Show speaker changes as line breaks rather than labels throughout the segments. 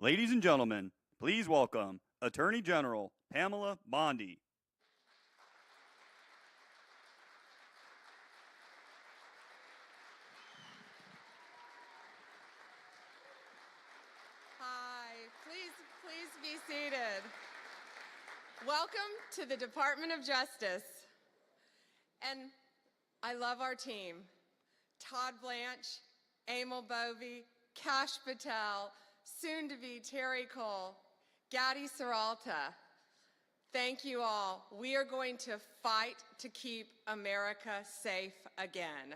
Ladies and gentlemen, please welcome Attorney General Pamela Bondi.
Hi, please be seated. Welcome to the Department of Justice. And I love our team. Todd Blanche, Emil Bovey, Kash Patel, soon to be Terry Cole, Gadi Saralta. Thank you all. We are going to fight to keep America safe again.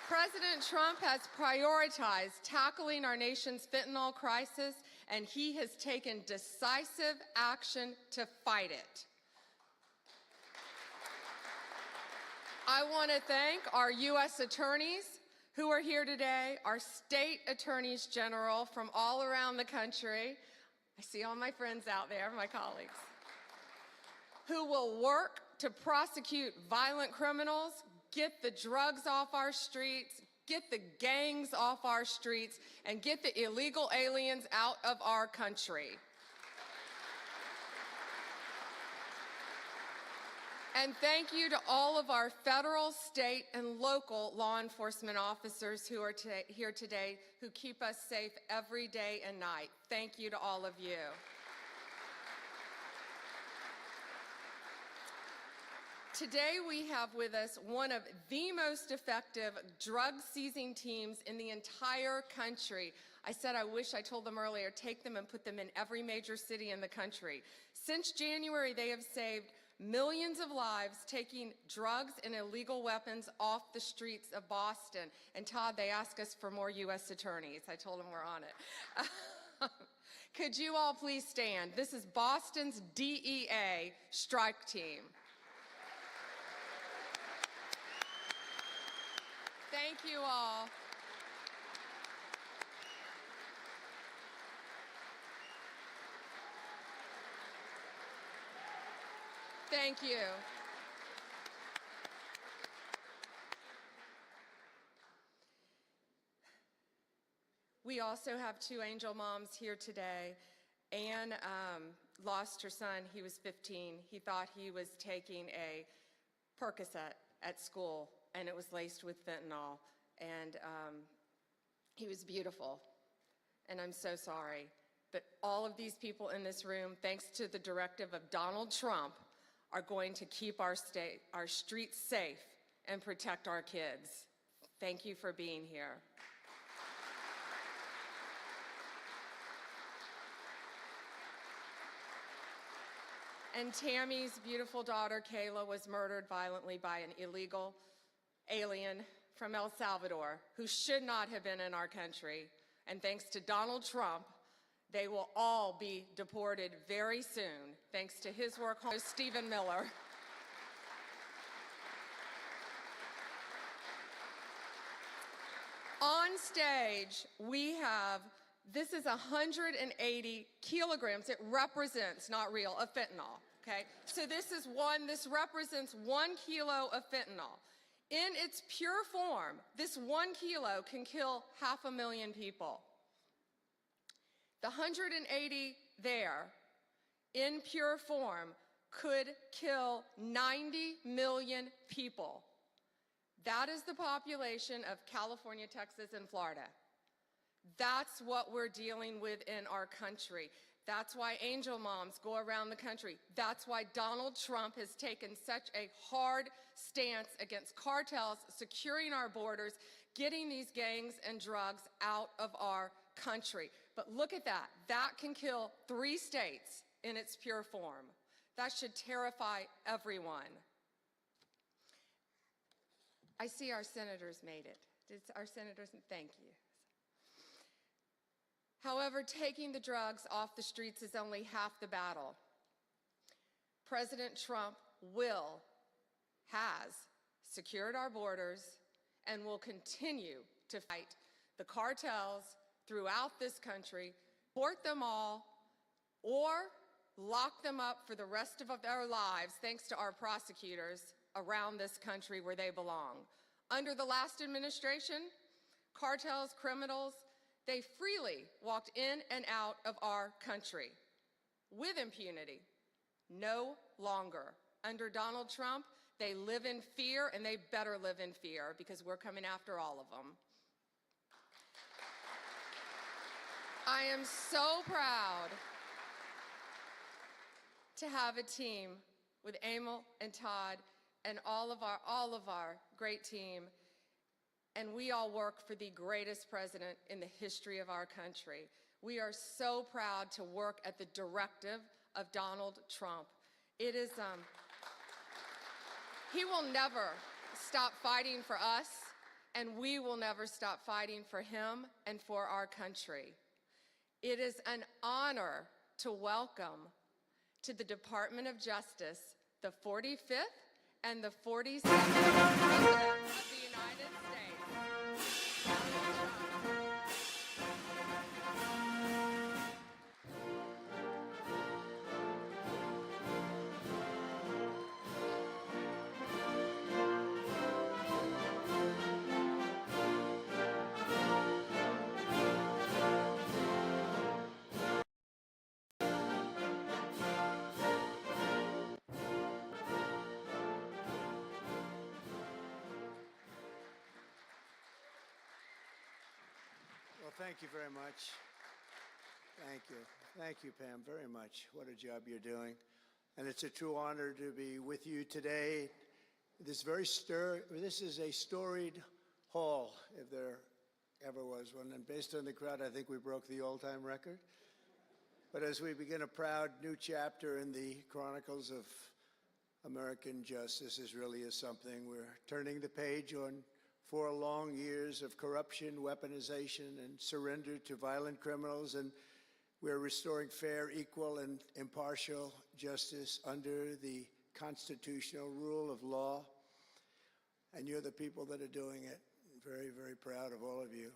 President Trump has prioritized tackling our nation's fentanyl crisis, and he has taken decisive action to fight it. I want to thank our U.S. attorneys who are here today, our state attorneys general from all around the country. I see all my friends out there, my colleagues, who will work to prosecute violent criminals, get the drugs off our streets, get the gangs off our streets, and get the illegal aliens out of our country. And thank you to all of our federal, state, and local law enforcement officers who are here today who keep us safe every day and night. Thank you to all of you. Today we have with us one of the most effective drug-seizing teams in the entire country. I said I wish I told them earlier, take them and put them in every major city in the country. Since January, they have saved millions of lives taking drugs and illegal weapons off the streets of Boston. And Todd, they asked us for more U.S. attorneys. I told them we're on it. Could you all please stand? This is Boston's DEA strike team. Thank you all. Thank you. We also have two angel moms here today. Anne lost her son. He was 15. He thought he was taking a Percocet at school, and it was laced with fentanyl. And he was beautiful. And I'm so sorry. But all of these people in this room, thanks to the directive of Donald Trump, are going to keep our streets safe and protect our kids. Thank you for being here. And Tammy's beautiful daughter, Kayla, was murdered violently by an illegal alien from El Salvador who should not have been in our country. And thanks to Donald Trump, they will all be deported very soon, thanks to his work, Stephen Miller. On stage, we have, this is 180 kilograms. It represents, not real, of fentanyl, okay? So this represents 1 kilo of fentanyl. In its pure form, this 1 kilo can kill 500,000 people. The 180 there, in pure form, could kill 90 million people. That is the population of California, Texas, and Florida. That's what we're dealing with in our country. That's why angel moms go around the country. That's why Donald Trump has taken such a hard stance against cartels, securing our borders, getting these gangs and drugs out of our country. But look at that. That can kill 3 states in its pure form. That should terrify everyone. I see our senators made it. Did our senators? Thank you. However, taking the drugs off the streets is only half the battle. President Trump has secured our borders and will continue to fight the cartels throughout this country, deport them all, or lock them up for the rest of their lives, thanks to our prosecutors around this country where they belong. Under the last administration, cartels, criminals, they freely walked in and out of our country with impunity. No longer. Under Donald Trump, they live in fear, and they better live in fear because we're coming after all of them. I am so proud to have a team with Emil and Todd and all of our great team, and we all work for the greatest president in the history of our country. We are so proud to work at the directive of Donald Trump. It is, he will never stop fighting for us, and we will never stop fighting for him and for our country. It is an honor to welcome to the Department of Justice the 45th and the 47th President of the United States.
Well, thank you very much. Thank you. Thank you, Pam, very much. What a job you're doing. And it's a true honor to be with you today. This is a storied hall, if there ever was one. And based on the crowd, I think we broke the all-time record. But as we begin a proud new chapter in the chronicles of American justice, this really is something. We're turning the page on 4 long years of corruption, weaponization, and surrender to violent criminals, and we're restoring fair, equal, and impartial justice under the constitutional rule of law. And you're the people that are doing it. Very, very proud of all of you.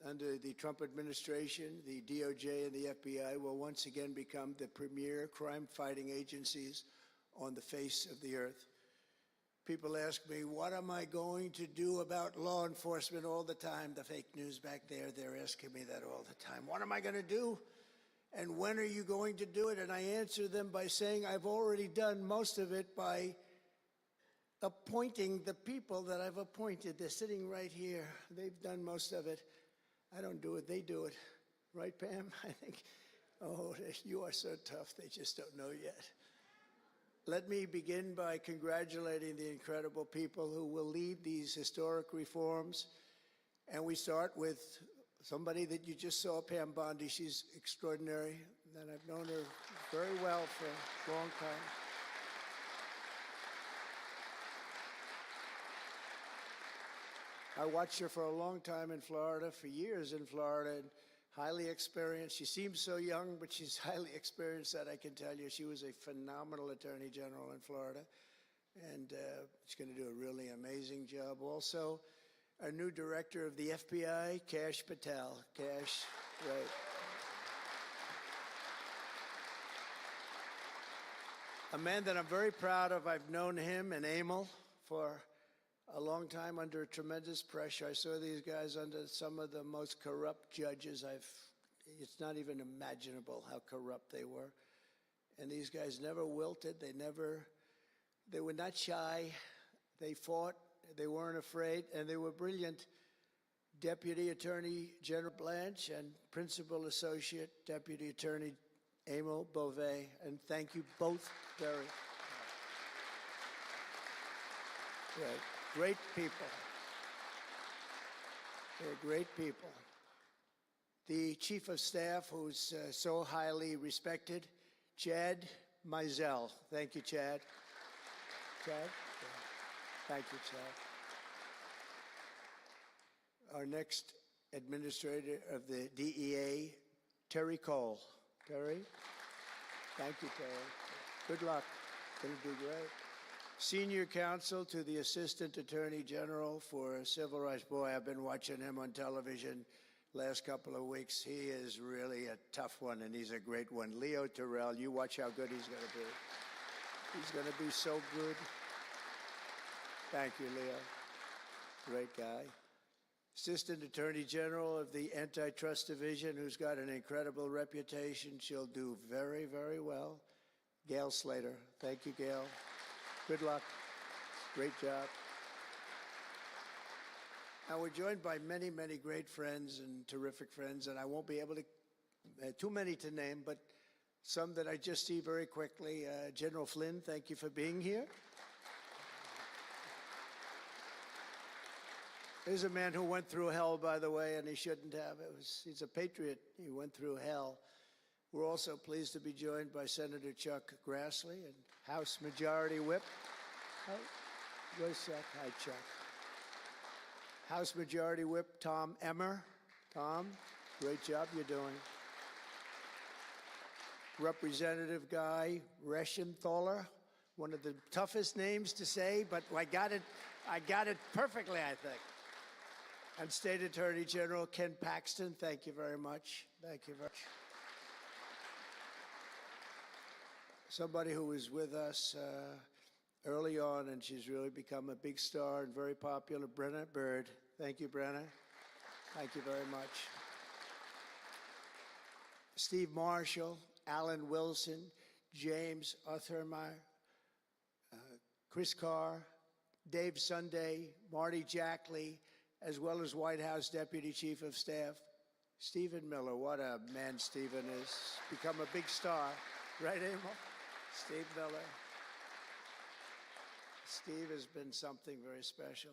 Under the Trump administration, the DOJ and the FBI will once again become the premier crime-fighting agencies on the face of the earth. People ask me, what am I going to do about law enforcement all the time? The fake news back there, they're asking me that all the time. What am I going to do? And when are you going to do it? And I answer them by saying I've already done most of it by appointing the people that I've appointed. They're sitting right here. They've done most of it. I don't do it, they do it. Right, Pam? I think, oh, you are so tough, they just don't know yet. Let me begin by congratulating the incredible people who will lead these historic reforms. And we start with somebody that you just saw, Pam Bondi. She's extraordinary, and I've known her very well for a long time. I watched her for a long time in Florida, for years in Florida, and highly experienced. She seems so young, but she's highly experienced, that I can tell you. She was a phenomenal Attorney General in Florida, and she's going to do a really amazing job. Also, our new director of the FBI, Kash Patel. Kash, right. A man that I'm very proud of. I've known him and Emil for a long time under tremendous pressure. I saw these guys under some of the most corrupt judges it's not even imaginable how corrupt they were. And these guys never wilted. They were not shy. They fought. They weren't afraid, and they were brilliant. Deputy Attorney General Blanche and Principal Associate Deputy Attorney Emil Beauvais. And thank you both very much. Right. Great people. They're great people. The Chief of Staff, who's so highly respected, Chad Mizell. Thank you, Chad. Chad? Yeah. Thank you, Chad. Our next administrator of the DEA, Terry Cole. Terry? Thank you, Terry. Good luck. Going to do great. Senior counsel to the Assistant Attorney General for Civil Rights. Boy, I've been watching him on television last couple of weeks. He is really a tough one, and he's a great one. Leo Terrell, you watch how good he's going to be. He's going to be so good. Thank you, Leo. Great guy. Assistant Attorney General of the Antitrust Division, who's got an incredible reputation. She'll do very, very well. Gail Slater. Thank you, Gail. Good luck. Great job. Now, we're joined by many, many great friends and terrific friends, and I won't be able to, too many to name, but some that I just see very quickly. General Flynn, thank you for being here. Here's a man who went through hell, by the way, and he shouldn't have. He's a patriot. He went through hell. We're also pleased to be joined by Senator Chuck Grassley and House Majority Whip. Where's Chuck? Hi, Chuck. House Majority Whip Tom Emmer. Tom, great job you're doing. Representative Guy Reschenthaler, one of the toughest names to say, but I got it perfectly, I think. And State Attorney General Ken Paxton, thank you very much. Thank you very much. Somebody who was with us early on, and she's really become a big star and very popular, Brenna Bird. Thank you, Brenna. Thank you very much. Steve Marshall, Alan Wilson, James Othermeyer, Chris Carr, Dave Sunday, Marty Jackley, as well as White House Deputy Chief of Staff, Stephen Miller. What a man Stephen is. Become a big star. Right, Emil? Steve Miller. Steve has been something very special.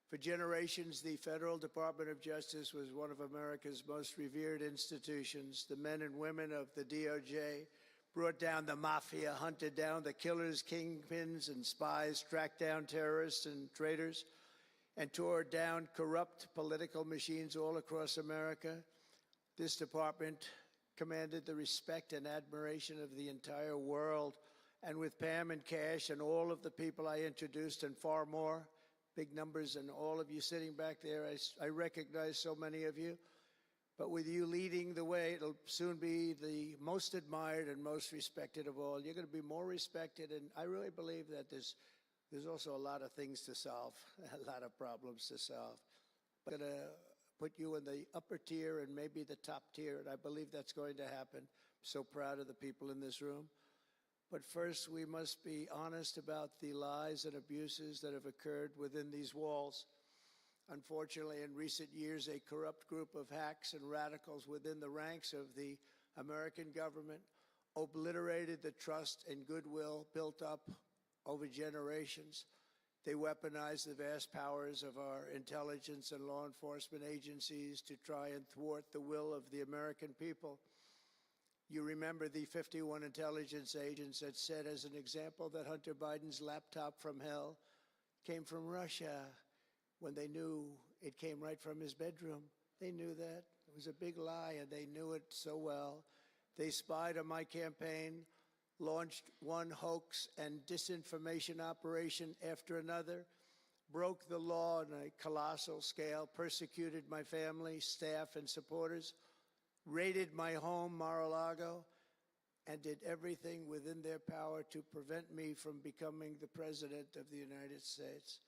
For generations, the Federal Department of Justice was one of America's most revered institutions. The men and women of the DOJ brought down the mafia, hunted down the killers, kingpins, and spies, tracked down terrorists and traitors, and tore down corrupt political machines all across America. This department commanded the respect and admiration of the entire world. And with Pam and Cash and all of the people I introduced and far more, big numbers, and all of you sitting back there, I recognize so many of you. But with you leading the way, it'll soon be the most admired and most respected of all. You're going to be more respected, and I really believe that there's also a lot of things to solve, a lot of problems to solve. I'm going to put you in the upper tier and maybe the top tier, and I believe that's going to happen. I'm so proud of the people in this room. But first, we must be honest about the lies and abuses that have occurred within these walls. Unfortunately, in recent years, a corrupt group of hacks and radicals within the ranks of the American government obliterated the trust and goodwill built up over generations. They weaponized the vast powers of our intelligence and law enforcement agencies to try and thwart the will of the American people. You remember the 51 intelligence agents that said, as an example, that Hunter Biden's laptop from hell came from Russia when they knew it came right from his bedroom. They knew that. It was a big lie, and they knew it so well. They spied on my campaign, launched one hoax and disinformation operation after another, broke the law on a colossal scale, persecuted my family, staff, and supporters, raided my home, Mar-a-Lago, and did everything within their power to prevent me from becoming the President of the United States.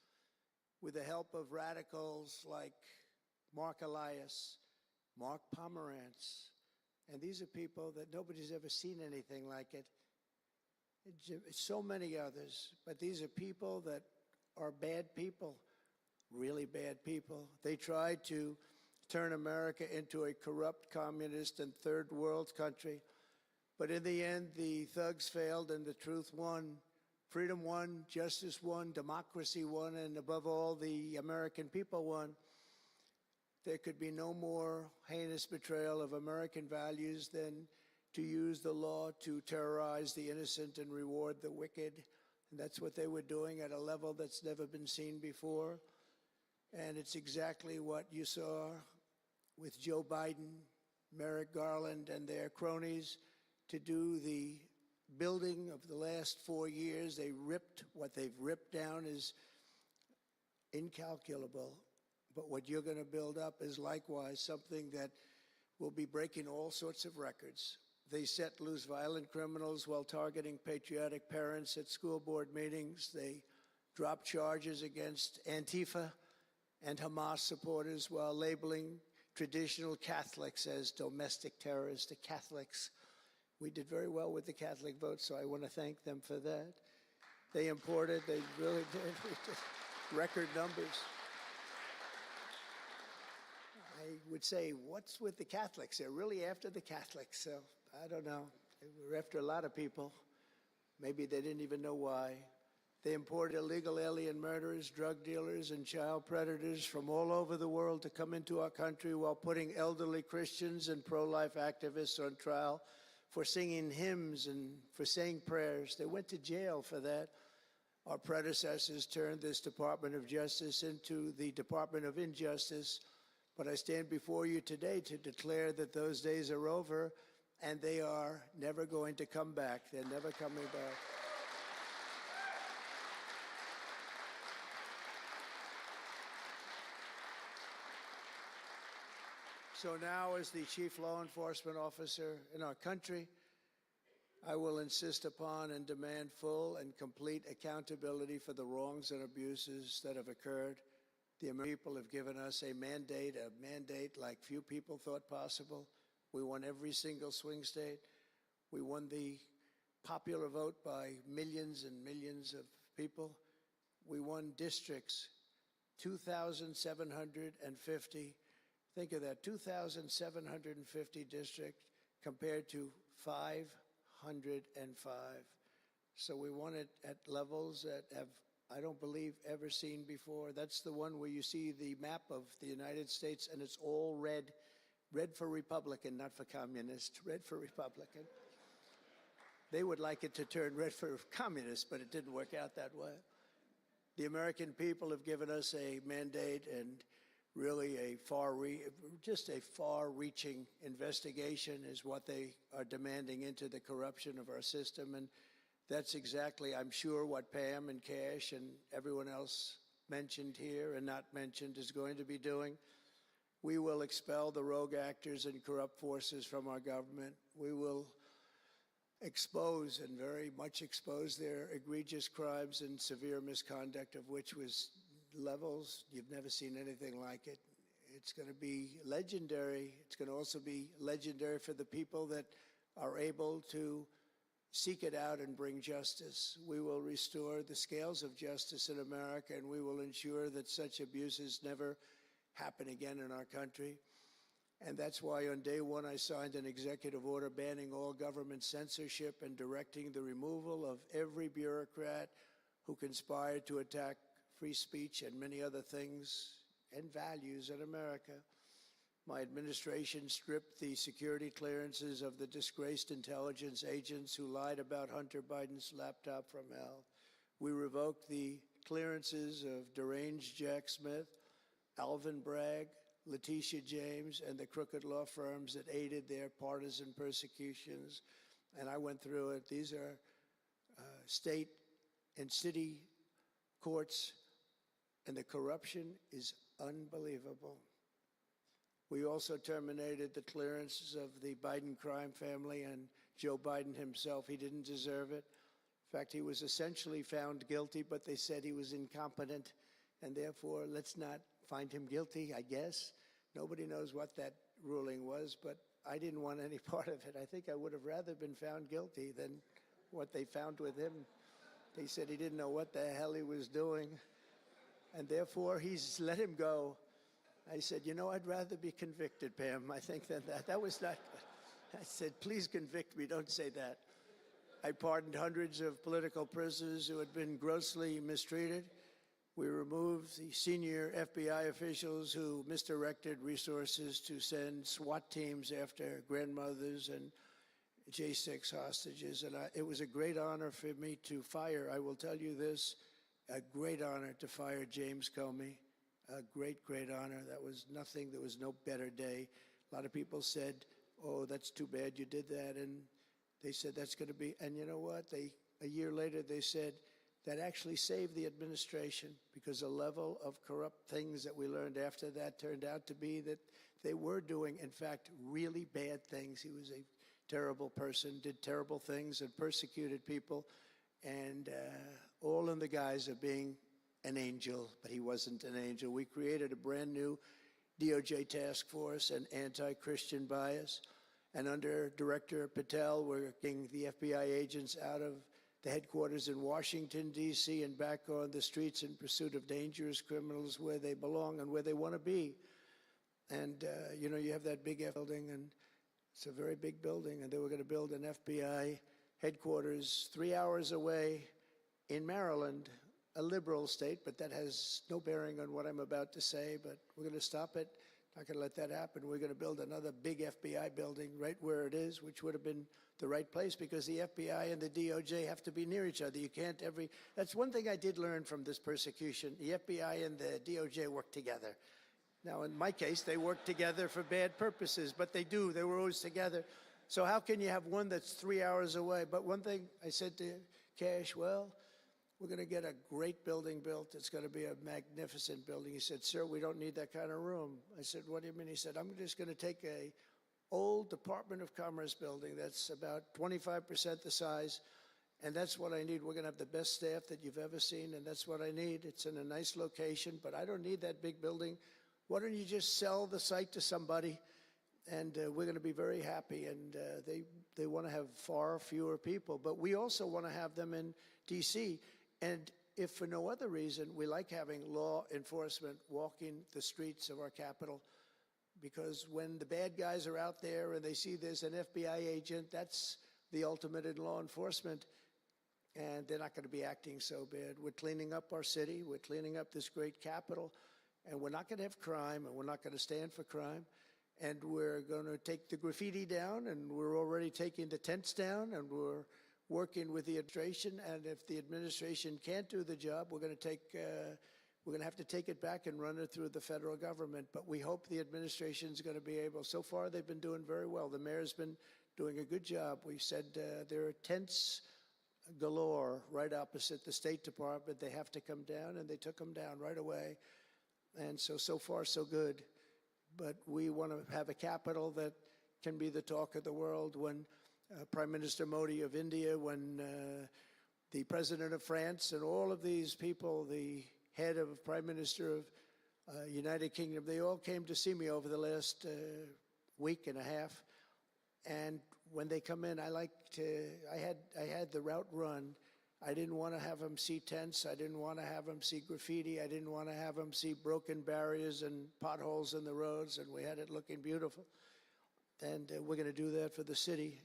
With the help of radicals like Mark Elias, Mark Pomerantz, and these are people that nobody's ever seen anything like it. So many others, but these are people that are bad people, really bad people. They tried to turn America into a corrupt, communist, and third world country. But in the end, the thugs failed and the truth won. Freedom won, justice won, democracy won, and above all, the American people won. There could be no more heinous betrayal of American values than to use the law to terrorize the innocent and reward the wicked. And that's what they were doing at a level that's never been seen before. And it's exactly what you saw with Joe Biden, Merrick Garland, and their cronies to do the building of the last 4 years. What they've ripped down is incalculable. But what you're going to build up is likewise something that will be breaking all sorts of records. They set loose violent criminals while targeting patriotic parents at school board meetings. They dropped charges against Antifa and Hamas supporters while labeling traditional Catholics as domestic terrorists. The Catholics, we did very well with the Catholic vote, so I want to thank them for that. They imported, they really did, record numbers. I would say, what's with the Catholics? They're really after the Catholics, so I don't know. They were after a lot of people. Maybe they didn't even know why. They imported illegal alien murderers, drug dealers, and child predators from all over the world to come into our country while putting elderly Christians and pro-life activists on trial for singing hymns and for saying prayers. They went to jail for that. Our predecessors turned this Department of Justice into the Department of Injustice. But I stand before you today to declare that those days are over, and they are never going to come back. They're never coming back. So now, as the chief law enforcement officer in our country, I will insist upon and demand full and complete accountability for the wrongs and abuses that have occurred. The American people have given us a mandate like few people thought possible. We won every single swing state. We won the popular vote by millions and millions of people. We won districts, 2,750. Think of that, 2,750 districts compared to 505. So we won it at levels that have, I don't believe, ever seen before. That's the one where you see the map of the United States and it's all red. Red for Republican, not for communist. Red for Republican. They would like it to turn red for communist, but it didn't work out that way. The American people have given us a mandate and really just a far-reaching investigation is what they are demanding into the corruption of our system. And that's exactly, I'm sure, what Pam and Cash and everyone else mentioned here and not mentioned is going to be doing. We will expel the rogue actors and corrupt forces from our government. We will expose and very much expose their egregious crimes and severe misconduct, of which was levels you've never seen anything like it. It's going to be legendary. It's going to also be legendary for the people that are able to seek it out and bring justice. We will restore the scales of justice in America, and we will ensure that such abuses never happen again in our country. And that's why on day one I signed an executive order banning all government censorship and directing the removal of every bureaucrat who conspired to attack free speech and many other things and values in America. My administration stripped the security clearances of the disgraced intelligence agents who lied about Hunter Biden's laptop from hell. We revoked the clearances of deranged Jack Smith, Alvin Bragg, Letitia James, and the crooked law firms that aided their partisan persecutions. And I went through it. These are state and city courts, and the corruption is unbelievable. We also terminated the clearances of the Biden crime family and Joe Biden himself. He didn't deserve it. In fact, he was essentially found guilty, but they said he was incompetent, and therefore let's not find him guilty, I guess. Nobody knows what that ruling was, but I didn't want any part of it. I think I would have rather been found guilty than what they found with him. They said he didn't know what the hell he was doing, and therefore he's let him go. I said, you know, I'd rather be convicted, Pam, I think, than that. That was not good. I said, please convict me, don't say that. I pardoned hundreds of political prisoners who had been grossly mistreated. We removed the senior FBI officials who misdirected resources to send SWAT teams after grandmothers and J6 hostages. And it was a great honor for me to fire, I will tell you this, a great honor to fire James Comey. A great, great honor. That was nothing. There was no better day. A lot of people said, oh, that's too bad you did that. And they said that's going to be, and you know what? A year later, they said that actually saved the administration because the level of corrupt things that we learned after that turned out to be that they were doing, in fact, really bad things. He was a terrible person, did terrible things and persecuted people, and all in the guise of being an angel, but he wasn't an angel. We created a brand new DOJ task force and anti-Christian bias. And under Director Patel, we're getting the FBI agents out of the headquarters in Washington, D.C., and back on the streets in pursuit of dangerous criminals where they belong and where they want to be. And, you know, you have that big building, and it's a very big building, and they were going to build an FBI headquarters 3 hours away in Maryland, a liberal state, but that has no bearing on what I'm about to say, but we're going to stop it. Not going to let that happen. We're going to build another big FBI building right where it is, which would have been the right place because the FBI and the DOJ have to be near each other. You can't that's one thing I did learn from this persecution. The FBI and the DOJ work together. Now, in my case, they work together for bad purposes, but they do. They were always together. So how can you have one that's 3 hours away? But one thing I said to Cash, well, we're going to get a great building built. It's going to be a magnificent building. He said, sir, we don't need that kind of room. I said, what do you mean? He said, I'm just going to take a old Department of Commerce building that's about 25% the size, and that's what I need. We're going to have the best staff that you've ever seen, and that's what I need. It's in a nice location, but I don't need that big building. Why don't you just sell the site to somebody, and we're going to be very happy. And they want to have far fewer people, but we also want to have them in D.C., and if for no other reason, we like having law enforcement walking the streets of our capital, because when the bad guys are out there and they see there's an FBI agent, that's the ultimate in law enforcement, and they're not going to be acting so bad. We're cleaning up our city. We're cleaning up this great capital, and we're not going to have crime, and we're not going to stand for crime, and we're going to take the graffiti down, and we're already taking the tents down, and we're working with the administration, and if the administration can't do the job, we're going to have to take it back and run it through the federal government. But we hope the administration is going to be able. So far, they've been doing very well. The mayor's been doing a good job. We said there are tents galore right opposite the State Department. They have to come down, and they took them down right away. And so far, so good. But we want to have a capital that can be the talk of the world. When Prime Minister Modi of India, when the President of France, and all of these people, the head of Prime Minister of United Kingdom, they all came to see me over the last week and a half. And when they come in, I had the route run. I didn't want to have them see tents. I didn't want to have them see graffiti. I didn't want to have them see broken barriers and potholes in the roads, and we had it looking beautiful. And we're going to do that for the city.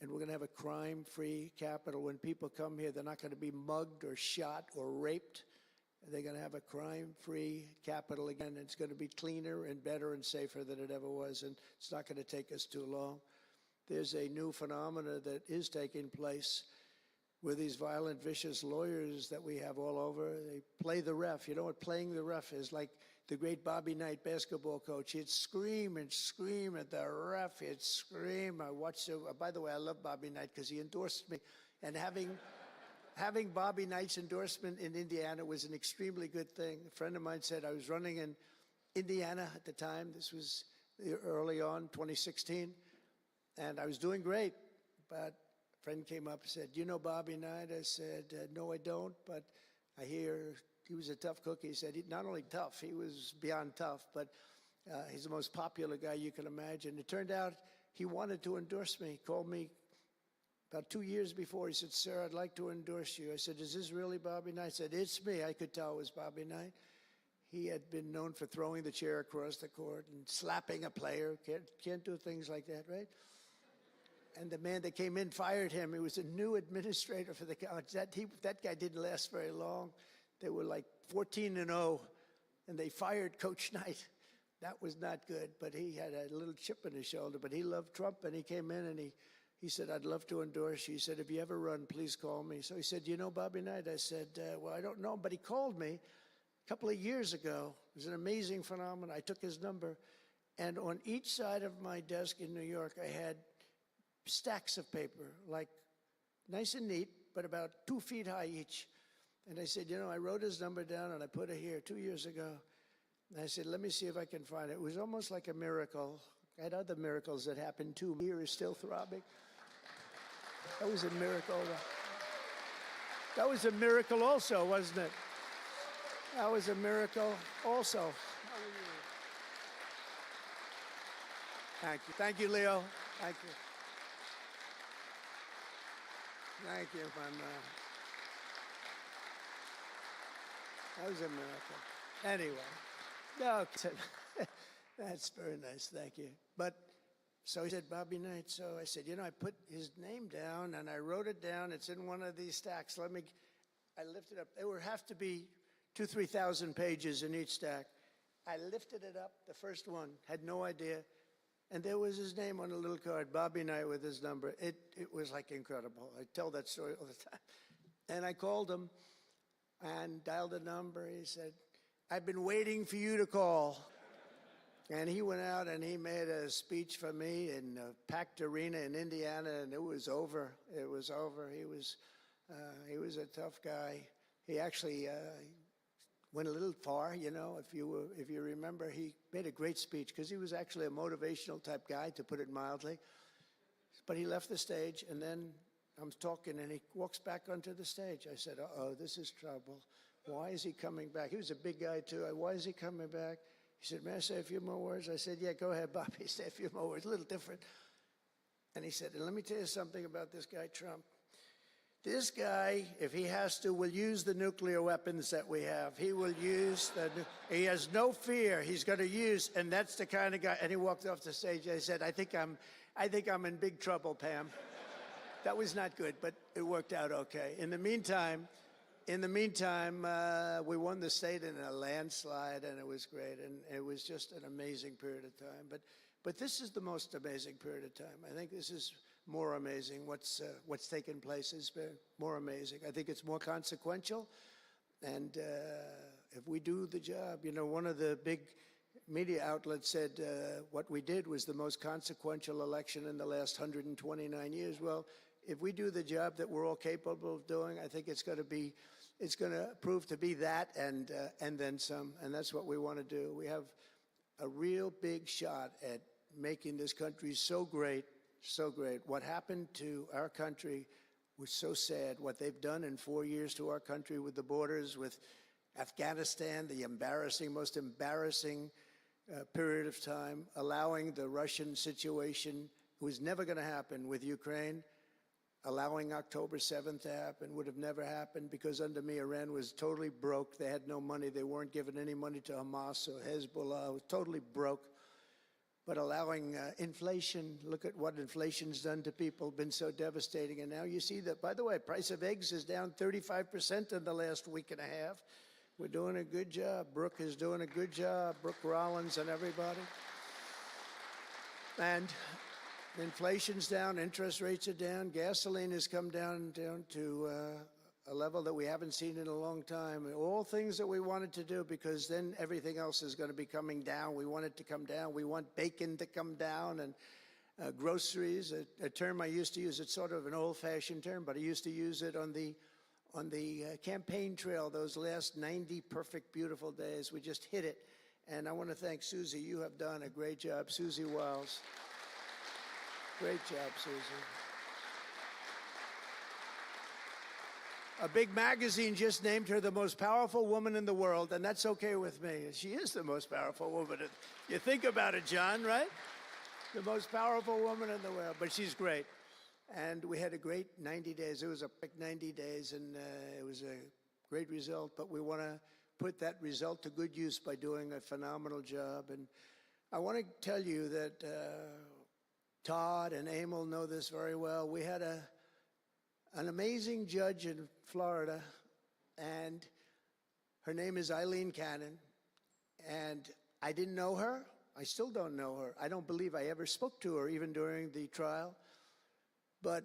And we're going to have a crime-free capital. When people come here, they're not going to be mugged or shot or raped. They're going to have a crime-free capital again. It's going to be cleaner and better and safer than it ever was, and it's not going to take us too long. There's a new phenomena that is taking place with these violent, vicious lawyers that we have all over. They play the ref. You know what playing the ref is? Like the great Bobby Knight basketball coach. He'd scream and scream at the ref. He'd scream. I watched him. By the way, I love Bobby Knight because he endorsed me. And having Bobby Knight's endorsement in Indiana was an extremely good thing. A friend of mine said I was running in Indiana at the time. This was early on, 2016. And I was doing great. But a friend came up and said, "Do you know Bobby Knight?" I said, "No, I don't, but I hear he was a tough cookie." He said, not only tough, he was beyond tough, but he's the most popular guy you can imagine. It turned out he wanted to endorse me. He called me about 2 years before. He said, "Sir, I'd like to endorse you." I said, "Is this really Bobby Knight?" He said, "It's me." I could tell it was Bobby Knight. He had been known for throwing the chair across the court and slapping a player. Can't do things like that, right? And the man that came in fired him. He was a new administrator for the college. That guy didn't last very long. They were like 14-0, and they fired Coach Knight. That was not good, but he had a little chip in his shoulder. But he loved Trump, and he came in, and he said, "I'd love to endorse you." He said, "If you ever run, please call me." So he said, "You know Bobby Knight?" I said, "Well, I don't know." But he called me a couple of years ago. It was an amazing phenomenon. I took his number, and on each side of my desk in New York, I had stacks of paper, like nice and neat, but about 2 feet high each. And I said, I wrote his number down and I put it here 2 years ago. And I said, let me see if I can find it. It was almost like a miracle. I had other miracles that happened too. My ear is still throbbing. That was a miracle. That was a miracle also, wasn't it? That was a miracle also. Thank you. Thank you, Leo. Thank you. Thank you, my man. That was a miracle. Anyway, no, that's very nice. Thank you. But so he said, Bobby Knight. So I said, you know, I put his name down and I wrote it down. It's in one of these stacks. I lifted up. There would have to be 2,000 to 3,000 pages in each stack. I lifted it up, the first one, had no idea. And there was his name on a little card, Bobby Knight with his number. It was like incredible. I tell that story all the time. And I called him and dialed a number. He said, I've been waiting for you to call. And he went out and he made a speech for me in a packed arena in Indiana, and it was over. It was over. He was a tough guy. He actually went a little far, you know. If you remember, he made a great speech because he was actually a motivational type guy, to put it mildly. But he left the stage, and then I'm talking, and he walks back onto the stage. I said, uh-oh, this is trouble. Why is he coming back? He was a big guy, too. Why is he coming back? He said, may I say a few more words? I said, yeah, go ahead, Bobby, say a few more words, a little different. And he said, and let me tell you something about this guy, Trump. This guy, if he has to, will use the nuclear weapons that we have. He will use he has no fear. He's going to use, and that's the kind of guy. And he walked off the stage. I said, I think I'm in big trouble, Pam. That was not good, but it worked out okay. In the meantime, we won the state in a landslide, and it was great. And it was just an amazing period of time. But this is the most amazing period of time. I think this is more amazing. What's taken place has been more amazing. I think it's more consequential. And if we do the job, you know, one of the big media outlets said what we did was the most consequential election in the last 129 years. Well, if we do the job that we're all capable of doing, I think it's going to prove to be that and then some. And that's what we want to do. We have a real big shot at making this country so great, so great. What happened to our country was so sad. What they've done in 4 years to our country with the borders, with Afghanistan, the most embarrassing period of time, allowing the Russian situation, it was never going to happen, with Ukraine, allowing October 7th to happen, would have never happened, because under me, Iran was totally broke. They had no money. They weren't giving any money to Hamas or Hezbollah. It was totally broke. But allowing inflation, look at what inflation's done to people, been so devastating. And now you see that, by the way, price of eggs is down 35% in the last week and a half. We're doing a good job. Brooke is doing a good job. Brooke Rollins and everybody. And inflation's down, interest rates are down, gasoline has come down to a level that we haven't seen in a long time. All things that we wanted to do, because then everything else is going to be coming down. We want it to come down. We want bacon to come down, and groceries, a term I used to use. It's sort of an old-fashioned term, but I used to use it on the campaign trail, those last 90 perfect, beautiful days. We just hit it. And I want to thank Susie. You have done a great job. Susie Wiles. Great job, Susie. A big magazine just named her the most powerful woman in the world, and that's okay with me. She is the most powerful woman. You think about it, John, right? The most powerful woman in the world, but she's great. And we had a great 90 days. It was a quick 90 days, and it was a great result, but we want to put that result to good use by doing a phenomenal job. And I want to tell you that Todd and Emil know this very well. We had an amazing judge in Florida, and her name is Eileen Cannon, and I didn't know her. I still don't know her. I don't believe I ever spoke to her, even during the trial, but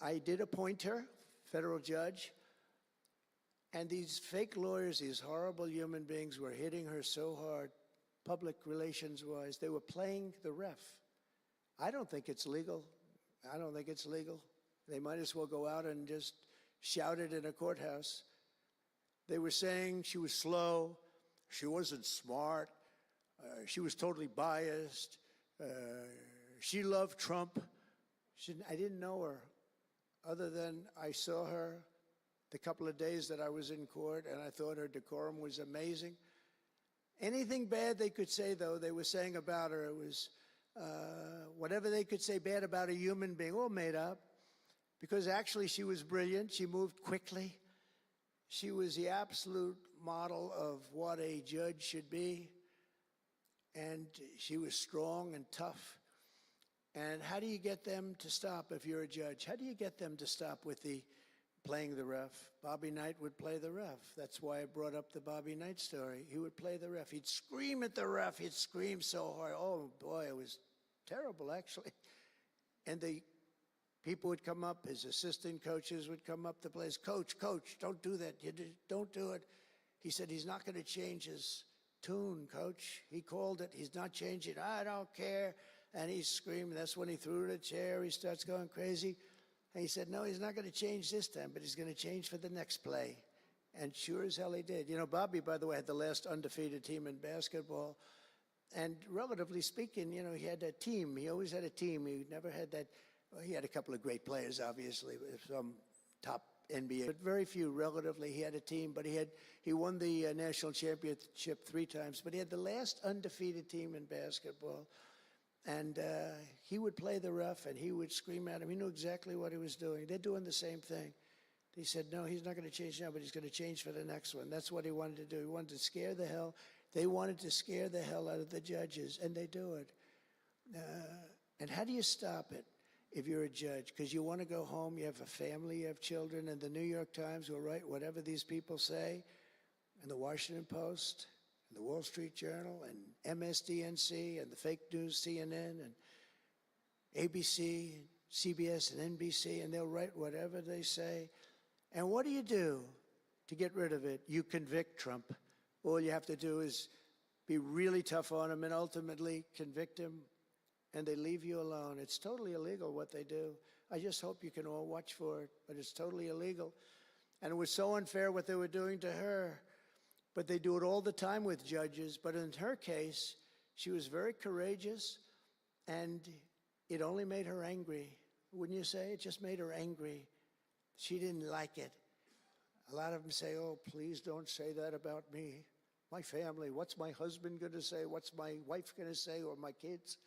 I did appoint her, federal judge, and these fake lawyers, these horrible human beings, were hitting her so hard, public relations-wise. They were playing the ref. I don't think it's legal. I don't think it's legal. They might as well go out and just shout it in a courthouse. They were saying she was slow, she wasn't smart, she was totally biased, she loved Trump. I didn't know her, other than I saw her the couple of days that I was in court, and I thought her decorum was amazing. Anything bad they could say, though, they were saying about her, it was whatever they could say bad about a human being, all made up, because actually she was brilliant. She moved quickly. She was the absolute model of what a judge should be, and she was strong and tough. And how do you get them to stop if you're a judge? How do you get them to stop with the playing the ref? Bobby Knight would play the ref. That's why I brought up the Bobby Knight story. He would play the ref. He'd scream at the ref. He'd scream so hard. Oh, boy, it was terrible, actually. And the people would come up, his assistant coaches would come up to play. Coach, don't do that. Don't do it. He said he's not going to change his tune, coach. He called it. He's not changing. I don't care. And he's screaming. That's when he threw the chair. He starts going crazy. And he said, no, he's not going to change this time, but he's going to change for the next play. And sure as hell he did. You know, Bobby, by the way, had the last undefeated team in basketball. And relatively speaking, you know, he had a team. He always had a team. He never had that. Well, he had a couple of great players, obviously, some top NBA, but very few relatively. He had a team, but he won the national championship 3 times. But he had the last undefeated team in basketball. And he would play the ref, and he would scream at him. He knew exactly what he was doing. They're doing the same thing. He said, no, he's not going to change now, but he's going to change for the next one. That's what he wanted to do. He wanted to scare the hell. They wanted to scare the hell out of the judges, and they do it. And how do you stop it if you're a judge? Because you want to go home, you have a family, you have children, and the New York Times will write whatever these people say, and the Washington Post, and the Wall Street Journal, and MSDNC, and the fake news CNN, and ABC, and CBS, and NBC, and they'll write whatever they say. And what do you do to get rid of it? You convict Trump. All you have to do is be really tough on him and ultimately convict him, and they leave you alone. It's totally illegal what they do. I just hope you can all watch for it, but it's totally illegal. And it was so unfair what they were doing to her. But they do it all the time with judges. But in her case, she was very courageous, and it only made her angry. Wouldn't you say? It just made her angry. She didn't like it. A lot of them say, oh, please don't say that about me. My family, what's my husband going to say? What's my wife going to say, or my kids?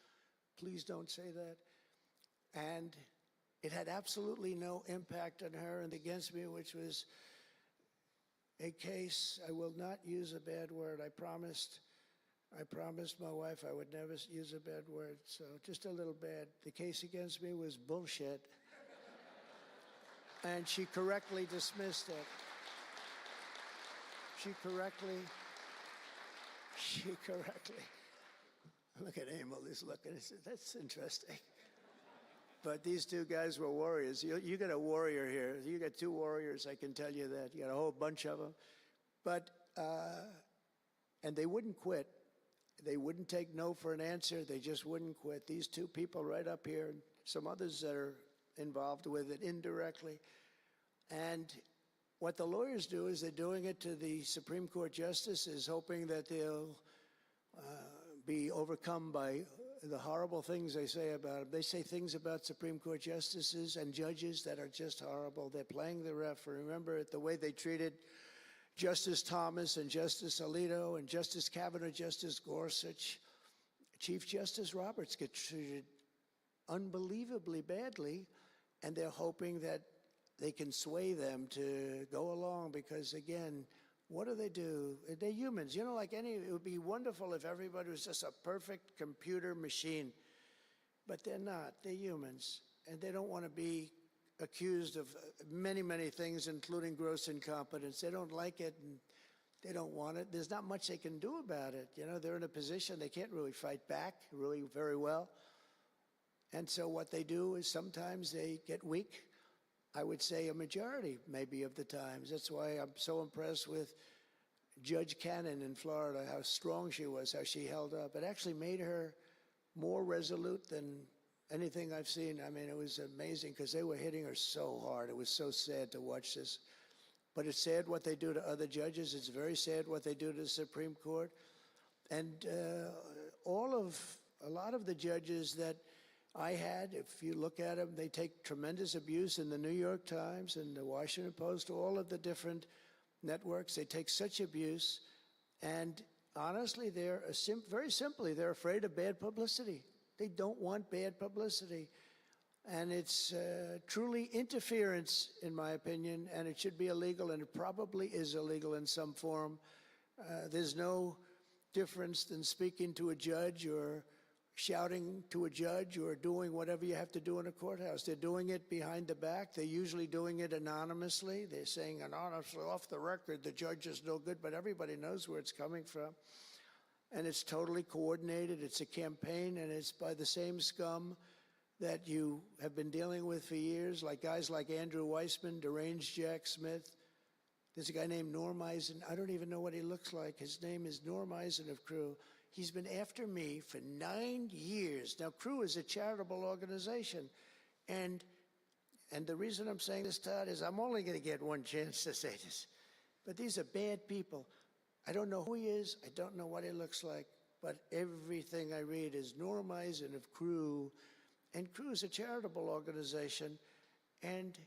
Please don't say that. And it had absolutely no impact on her and against me, which was a case. I will not use a bad word. I promised my wife I would never use a bad word, so just a little bad. The case against me was bullshit. And she correctly dismissed it. She correctly, look at Emil, he's looking, he said, that's interesting. But these 2 guys were warriors. You got a warrior here. You got 2 warriors, I can tell you that. You got a whole bunch of them. But, and they wouldn't quit. They wouldn't take no for an answer. They just wouldn't quit. These 2 people right up here, and some others that are involved with it indirectly. And what the lawyers do is they're doing it to the Supreme Court justices, hoping that they'll be overcome by the horrible things they say about them. They say things about Supreme Court justices and judges that are just horrible. They're playing the ref. Remember the way they treated Justice Thomas and Justice Alito and Justice Kavanaugh, Justice Gorsuch. Chief Justice Roberts gets treated unbelievably badly, and they're hoping that they can sway them to go along because, again, what do? They're humans. You know, like it would be wonderful if everybody was just a perfect computer machine. But they're not. They're humans. And they don't want to be accused of many, many things, including gross incompetence. They don't like it, and they don't want it. There's not much they can do about it. You know, they're in a position they can't really fight back really very well. And so what they do is sometimes they get weak. I would say a majority, maybe, of the times. That's why I'm so impressed with Judge Cannon in Florida, how strong she was, how she held up. It actually made her more resolute than anything I've seen. I mean, it was amazing because they were hitting her so hard. It was so sad to watch this. But it's sad what they do to other judges. It's very sad what they do to the Supreme Court. And a lot of the judges that I had, if you look at them, they take tremendous abuse in the New York Times and the Washington Post, all of the different networks. They take such abuse. And honestly, very simply, they're afraid of bad publicity. They don't want bad publicity. And it's truly interference, in my opinion, and it should be illegal, and it probably is illegal in some form. There's no difference than speaking to a judge or shouting to a judge or doing whatever you have to do in a courthouse. They're doing it behind the back. They're usually doing it anonymously. They're saying anonymously, off the record, the judge is no good, but everybody knows where it's coming from. And it's totally coordinated. It's a campaign, and it's by the same scum that you have been dealing with for years, like guys like Andrew Weissman, deranged Jack Smith. There's a guy named Norm Eisen. I don't even know what he looks like. His name is Norm Eisen of Crew. He's been after me for 9 years. Now, Crew is a charitable organization. And the reason I'm saying this, Todd, is I'm only going to get one chance to say this. But these are bad people. I don't know who he is. I don't know what he looks like. But everything I read is Norm Eisen of Crew. And Crew is a charitable organization. And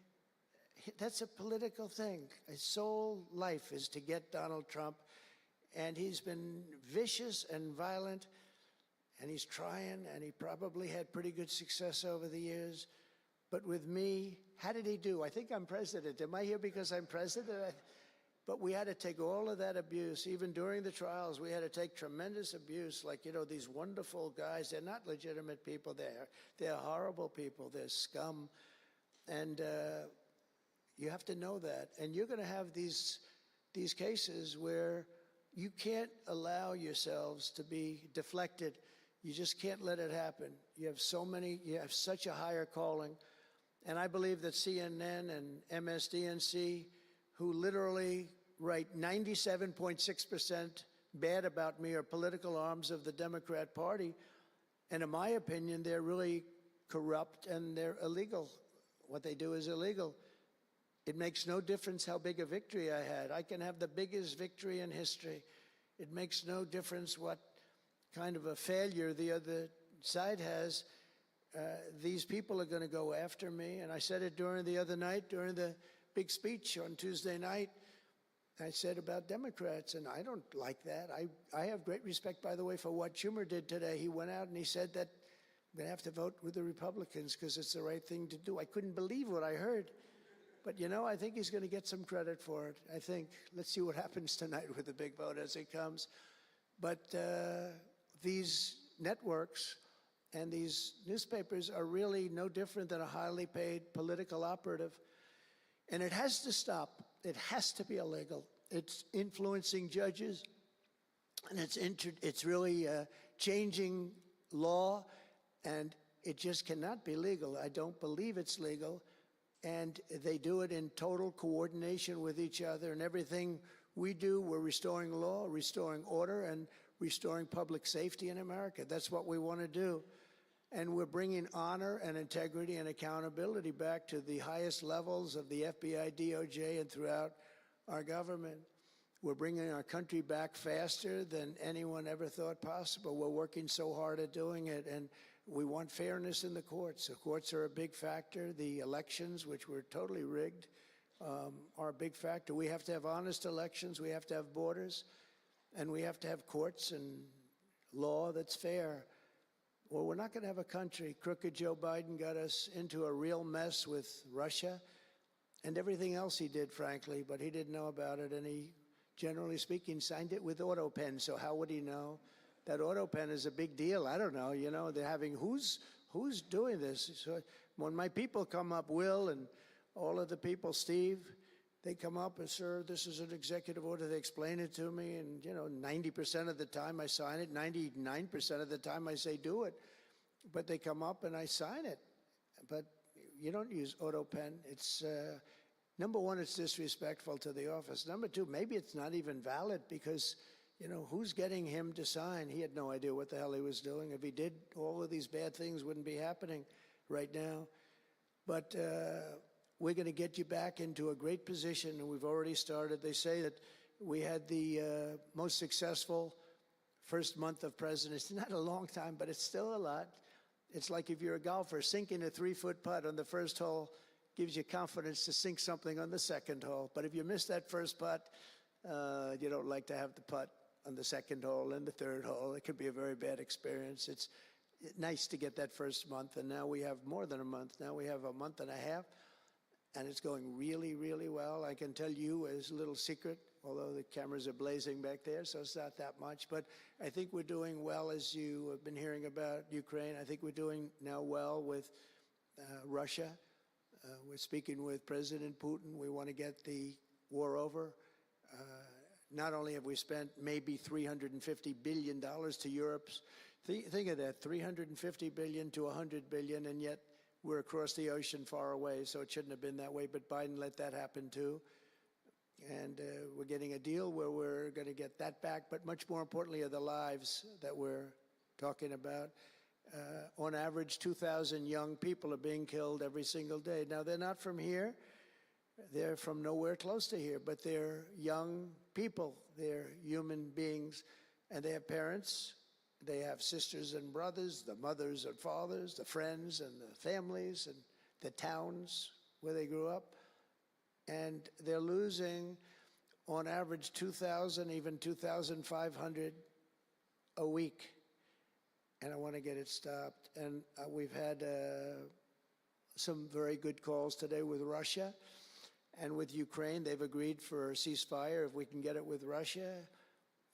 that's a political thing. His sole life is to get Donald Trump. And he's been vicious and violent, and he's trying, and he probably had pretty good success over the years. But with me, how did he do? I think I'm president. Am I here because I'm president? But we had to take all of that abuse. Even during the trials, we had to take tremendous abuse. Like, you know, these wonderful guys, they're not legitimate people. They're horrible people. They're scum. And you have to know that. And you're going to have these cases where you can't allow yourselves to be deflected. You just can't let it happen. You have such a higher calling. And I believe that CNN and MSDNC, who literally write 97.6% bad about me, are political arms of the Democrat Party. And in my opinion, they're really corrupt and they're illegal. What they do is illegal. It makes no difference how big a victory I had. I can have the biggest victory in history. It makes no difference what kind of a failure the other side has. These people are going to go after me. And I said it during the other night, during the big speech on Tuesday night. I said about Democrats, and I don't like that. I have great respect, by the way, for what Schumer did today. He went out and he said that I'm going to have to vote with the Republicans because it's the right thing to do. I couldn't believe what I heard. But, you know, I think he's going to get some credit for it. I think. Let's see what happens tonight with the big vote as it comes. But these networks and these newspapers are really no different than a highly paid political operative. And it has to stop. It has to be illegal. It's influencing judges, and it's really changing law, and it just cannot be legal. I don't believe it's legal. And they do it in total coordination with each other. And everything we do, we're restoring law, restoring order, and restoring public safety in America. That's what we want to do. And we're bringing honor and integrity and accountability back to the highest levels of the FBI, DOJ, and throughout our government. We're bringing our country back faster than anyone ever thought possible. We're working so hard at doing it. And we want fairness in the courts. The courts are a big factor. The elections, which were totally rigged, are a big factor. We have to have honest elections. We have to have borders. And we have to have courts and law that's fair. Well, we're not going to have a country. Crooked Joe Biden got us into a real mess with Russia and everything else he did, frankly, but he didn't know about it. And he, generally speaking, signed it with auto pen. So how would he know? That auto pen is a big deal. I don't know. You know, they're having who's doing this? So when my people come up, Will and all of the people, Steve, they come up and, sir, this is an executive order. They explain it to me, and, you know, 90% of the time I sign it. 99% of the time I say do it. But they come up and I sign it. But you don't use auto pen. It's, number one, it's disrespectful to the office. Number two, maybe it's not even valid because, you know, who's getting him to sign? He had no idea what the hell he was doing. If he did, all of these bad things wouldn't be happening right now. But we're going to get you back into a great position, and we've already started. They say that we had the most successful first month of presidency. Not a long time, but it's still a lot. It's like if you're a golfer, sinking a 3-foot putt on the first hole gives you confidence to sink something on the second hole. But if you miss that first putt, you don't like to have the putt on the second hole and the third hole. It could be a very bad experience. It's nice to get that first month, and now we have more than a month. Now we have a month and a half, and it's going really, really well. I can tell you as a little secret, although the cameras are blazing back there, so it's not that much. But I think we're doing well, as you have been hearing about Ukraine. I think we're doing now well with Russia. We're speaking with President Putin. We want to get the war over. Not only have we spent maybe $350 billion to Europe's, think of that, $350 billion to $100 billion, and yet we're across the ocean far away, so it shouldn't have been that way, but Biden let that happen too. And we're getting a deal where we're going to get that back, but much more importantly are the lives that we're talking about. On average, 2,000 young people are being killed every single day. Now, they're not from here. They're from nowhere close to here, but they're young people. They're human beings, and they have parents. They have sisters and brothers, the mothers and fathers, the friends and the families and the towns where they grew up. And they're losing, on average, 2,000, even 2,500 a week. And I want to get it stopped. And we've had some very good calls today with Russia and with Ukraine. They've agreed for a ceasefire if we can get it with Russia.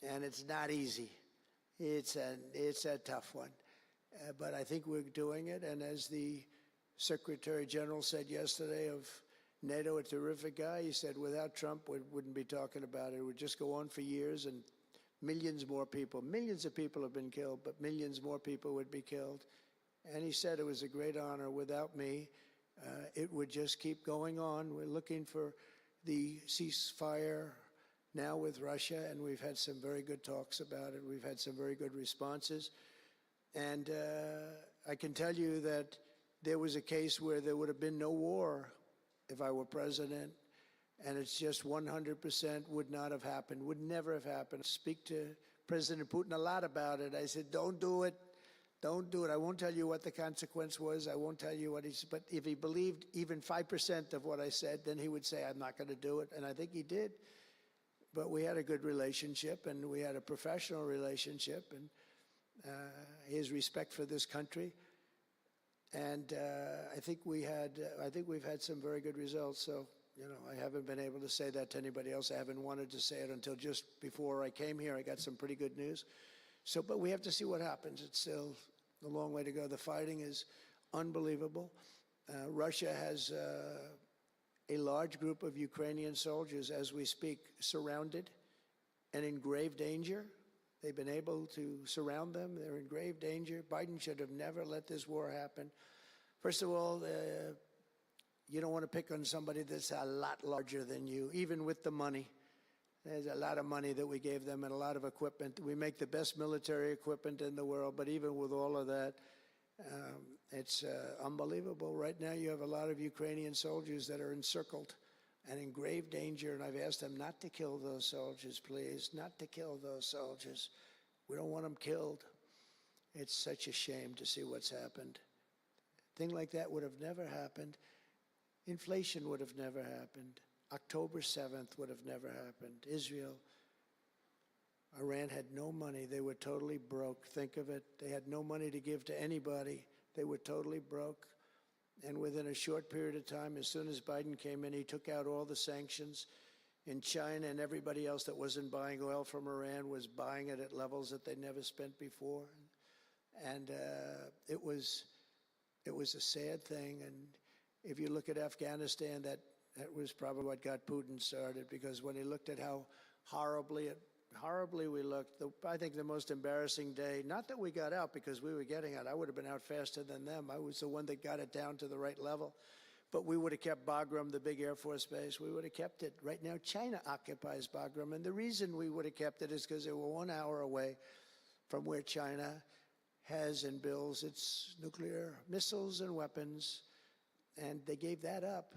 And it's not easy. It's a tough one. But I think we're doing it. And as the Secretary General said yesterday of NATO, a terrific guy, he said without Trump, we wouldn't be talking about it. It would just go on for years, and millions more people, millions of people have been killed, but millions more people would be killed. And he said it was a great honor. Without me, it would just keep going on. We're looking for the ceasefire now with Russia, and we've had some very good talks about it. We've had some very good responses. And I can tell you that there was a case where there would have been no war if I were president, and it's just 100% would not have happened, would never have happened. Speak to President Putin a lot about it. I said, don't do it. Don't do it. I won't tell you what the consequence was. I won't tell you what he said. But if he believed even 5% of what I said, then he would say, I'm not going to do it. And I think he did. But we had a good relationship, and we had a professional relationship, and his respect for this country. And I think we've had some very good results. So, you know, I haven't been able to say that to anybody else. I haven't wanted to say it until just before I came here. I got some pretty good news. So, but we have to see what happens. It's still a long way to go. The fighting is unbelievable. Russia has a large group of Ukrainian soldiers, as we speak, surrounded and in grave danger. They've been able to surround them. They're in grave danger. Biden should have never let this war happen. First of all, you don't want to pick on somebody that's a lot larger than you, even with the money. There's a lot of money that we gave them and a lot of equipment. We make the best military equipment in the world, but even with all of that, it's unbelievable. Right now, you have a lot of Ukrainian soldiers that are encircled and in grave danger, and I've asked them not to kill those soldiers, please, not to kill those soldiers. We don't want them killed. It's such a shame to see what's happened. A thing like that would have never happened. Inflation would have never happened. October 7th would have never happened. Israel, Iran had no money. They were totally broke. Think of it. They had no money to give to anybody. They were totally broke. And within a short period of time, as soon as Biden came in, he took out all the sanctions. In China and everybody else that wasn't buying oil from Iran was buying it at levels that they never spent before. And it was a sad thing. And if you look at Afghanistan, that was probably what got Putin started, because when he looked at how horribly we looked, I think the most embarrassing day, not that we got out because we were getting out, I would have been out faster than them. I was the one that got it down to the right level. But we would have kept Bagram, the big Air Force base. We would have kept it. Right now, China occupies Bagram. And the reason we would have kept it is because they were 1 hour away from where China has and builds its nuclear missiles and weapons. And they gave that up.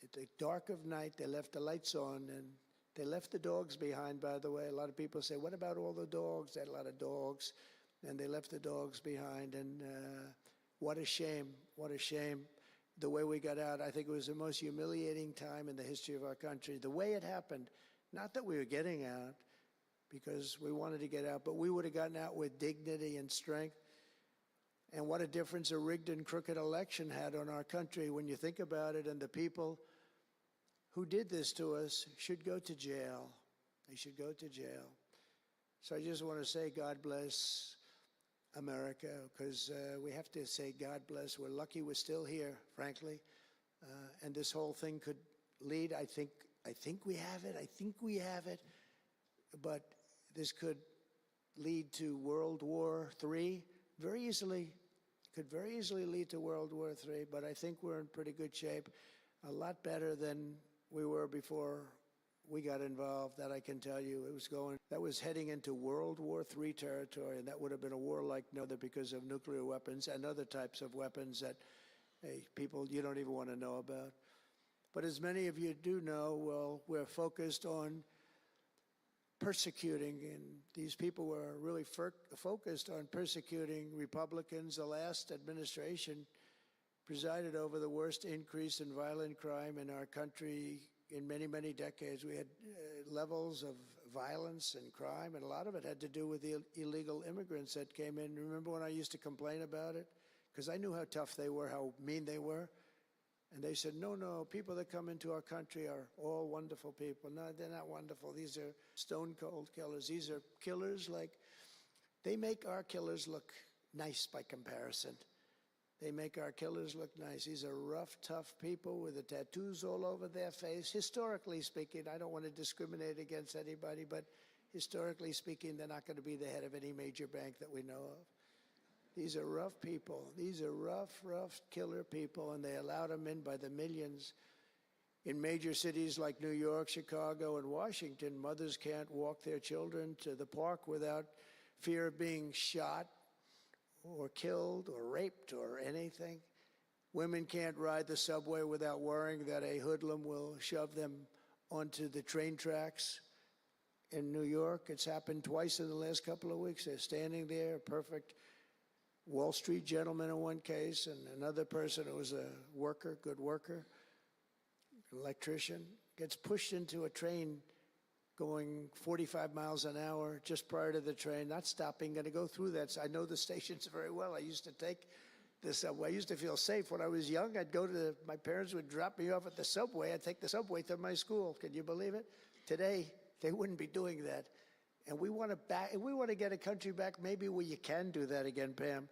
At the dark of night, they left the lights on, and they left the dogs behind, by the way. A lot of people say, what about all the dogs? They had a lot of dogs, and they left the dogs behind. And What a shame. What a shame. The way we got out, I think it was the most humiliating time in the history of our country. The way it happened, not that we were getting out because we wanted to get out, but we would have gotten out with dignity and strength. And what a difference a rigged and crooked election had on our country when you think about it. And the people who did this to us should go to jail. They should go to jail. So I just want to say God bless America, because we have to say God bless. We're lucky we're still here, frankly. And this whole thing could lead, I think we have it. I think we have it. But this could lead to World War III very easily. Could very easily lead to World War III, but I think we're in pretty good shape. A lot better than we were before we got involved, that I can tell you. That was heading into World War III territory, and that would have been a war like no other because of nuclear weapons and other types of weapons that people you don't even want to know about. But as many of you do know, well, we're focused on persecuting, and these people were really focused on persecuting Republicans. The last administration presided over the worst increase in violent crime in our country in many, many decades. We had levels of violence and crime, and a lot of it had to do with the illegal immigrants that came in. Remember when I used to complain about it? Because I knew how tough they were, how mean they were. And they said, no, people that come into our country are all wonderful people. No, they're not wonderful. These are stone-cold killers. These are killers they make our killers look nice by comparison. They make our killers look nice. These are rough, tough people with the tattoos all over their face. Historically speaking, I don't want to discriminate against anybody, but historically speaking, they're not going to be the head of any major bank that we know of. These are rough people. These are rough killer people, and they allowed them in by the millions. In major cities like New York, Chicago, and Washington, mothers can't walk their children to the park without fear of being shot or killed or raped or anything. Women can't ride the subway without worrying that a hoodlum will shove them onto the train tracks. In New York, it's happened twice in the last couple of weeks. They're standing there, a perfect Wall Street gentleman in one case, and another person who was a worker, good worker, electrician, gets pushed into a train going 45 miles an hour just prior to the train, not stopping, going to go through that. So I know the stations very well. I used to take the subway. I used to feel safe. When I was young, my parents would drop me off at the subway. I'd take the subway to my school. Can you believe it? Today, they wouldn't be doing that. And we want to get a country back maybe where you can do that again, Pam.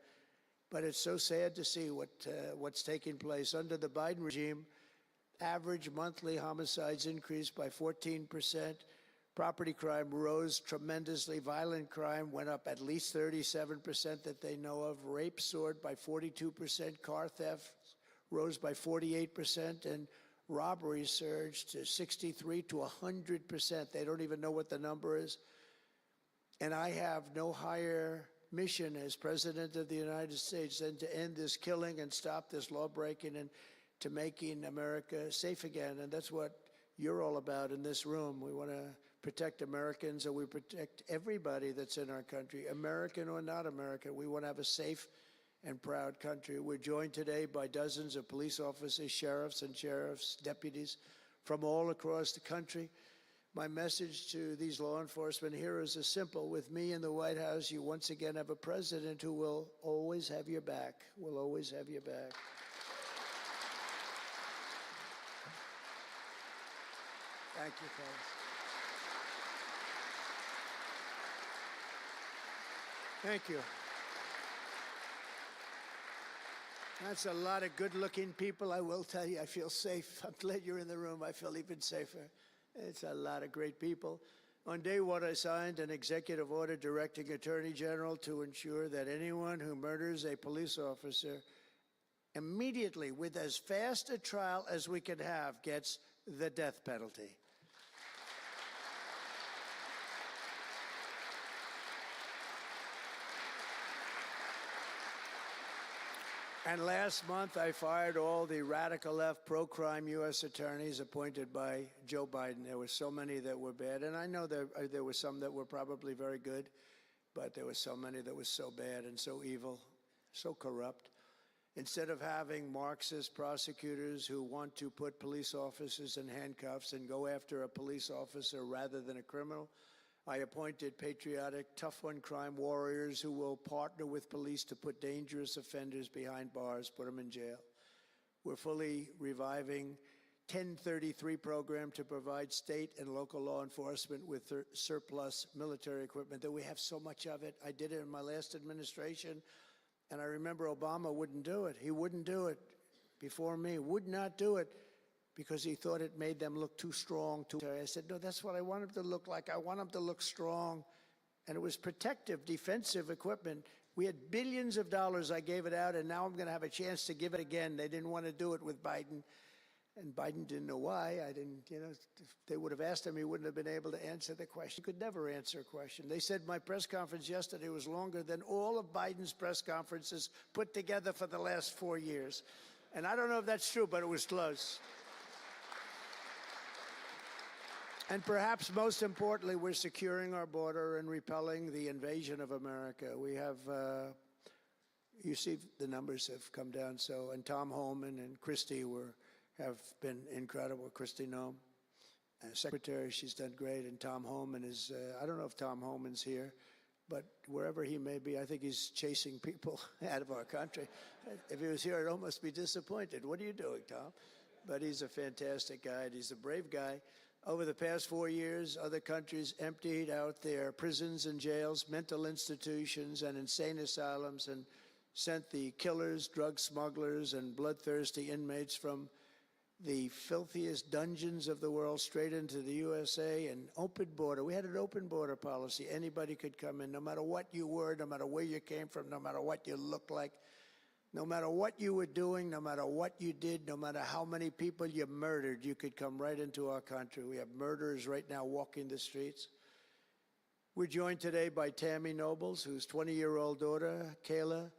But it's so sad to see what's taking place. Under the Biden regime, average monthly homicides increased by 14%. Property crime rose tremendously. Violent crime went up at least 37% that they know of. Rape soared by 42%. Car theft rose by 48%. And robberies surged to 63 to 100%. They don't even know what the number is. And I have no higher mission as President of the United States than to end this killing and stop this law-breaking and to making America safe again. And that's what you're all about in this room. We want to protect Americans, and we protect everybody that's in our country, American or not American. We want to have a safe and proud country. We're joined today by dozens of police officers, sheriffs and sheriff's deputies from all across the country. My message to these law enforcement heroes is simple. With me in the White House, you once again have a president who will always have your back, will always have your back. Thank you, folks. Thank you. That's a lot of good-looking people. I will tell you, I feel safe. I'm glad you're in the room. I feel even safer. It's a lot of great people. On day one, I signed an executive order directing Attorney General to ensure that anyone who murders a police officer immediately, with as fast a trial as we can have, gets the death penalty. And last month, I fired all the radical left pro-crime U.S. attorneys appointed by Joe Biden. There were so many that were bad. And I know there were some that were probably very good, but there were so many that were so bad and so evil, so corrupt. Instead of having Marxist prosecutors who want to put police officers in handcuffs and go after a police officer rather than a criminal, I appointed patriotic, tough-on crime warriors who will partner with police to put dangerous offenders behind bars, put them in jail. We're fully reviving 1033 program to provide state and local law enforcement with surplus military equipment, that we have so much of it. I did it in my last administration, and I remember Obama wouldn't do it. He wouldn't do it before me, would not do it, because he thought it made them look too strong. I said, no, that's what I want them to look like. I want them to look strong. And it was protective, defensive equipment. We had billions of dollars. I gave it out, and now I'm going to have a chance to give it again. They didn't want to do it with Biden. And Biden didn't know why. I didn't, if they would have asked him, he wouldn't have been able to answer the question. He could never answer a question. They said my press conference yesterday was longer than all of Biden's press conferences put together for the last 4 years. And I don't know if that's true, but it was close. And perhaps most importantly, we're securing our border and repelling the invasion of America. We have, you see the numbers have come down. So, and Tom Homan and Christie have been incredible. Christie Noem, Secretary, she's done great. And Tom Homan is, I don't know if Tom Homan's here, but wherever he may be, I think he's chasing people out of our country. If he was here, I'd almost be disappointed. What are you doing, Tom? But he's a fantastic guy, and he's a brave guy. Over the past 4 years, other countries emptied out their prisons and jails, mental institutions, and insane asylums, and sent the killers, drug smugglers, and bloodthirsty inmates from the filthiest dungeons of the world straight into the USA. And open border. We had an open border policy. Anybody could come in, no matter what you were, no matter where you came from, no matter what you looked like, no matter what you were doing, no matter what you did, no matter how many people you murdered, you could come right into our country. We have murderers right now walking the streets. We're joined today by Tammy Nobles, whose 20-year-old daughter, Kayla,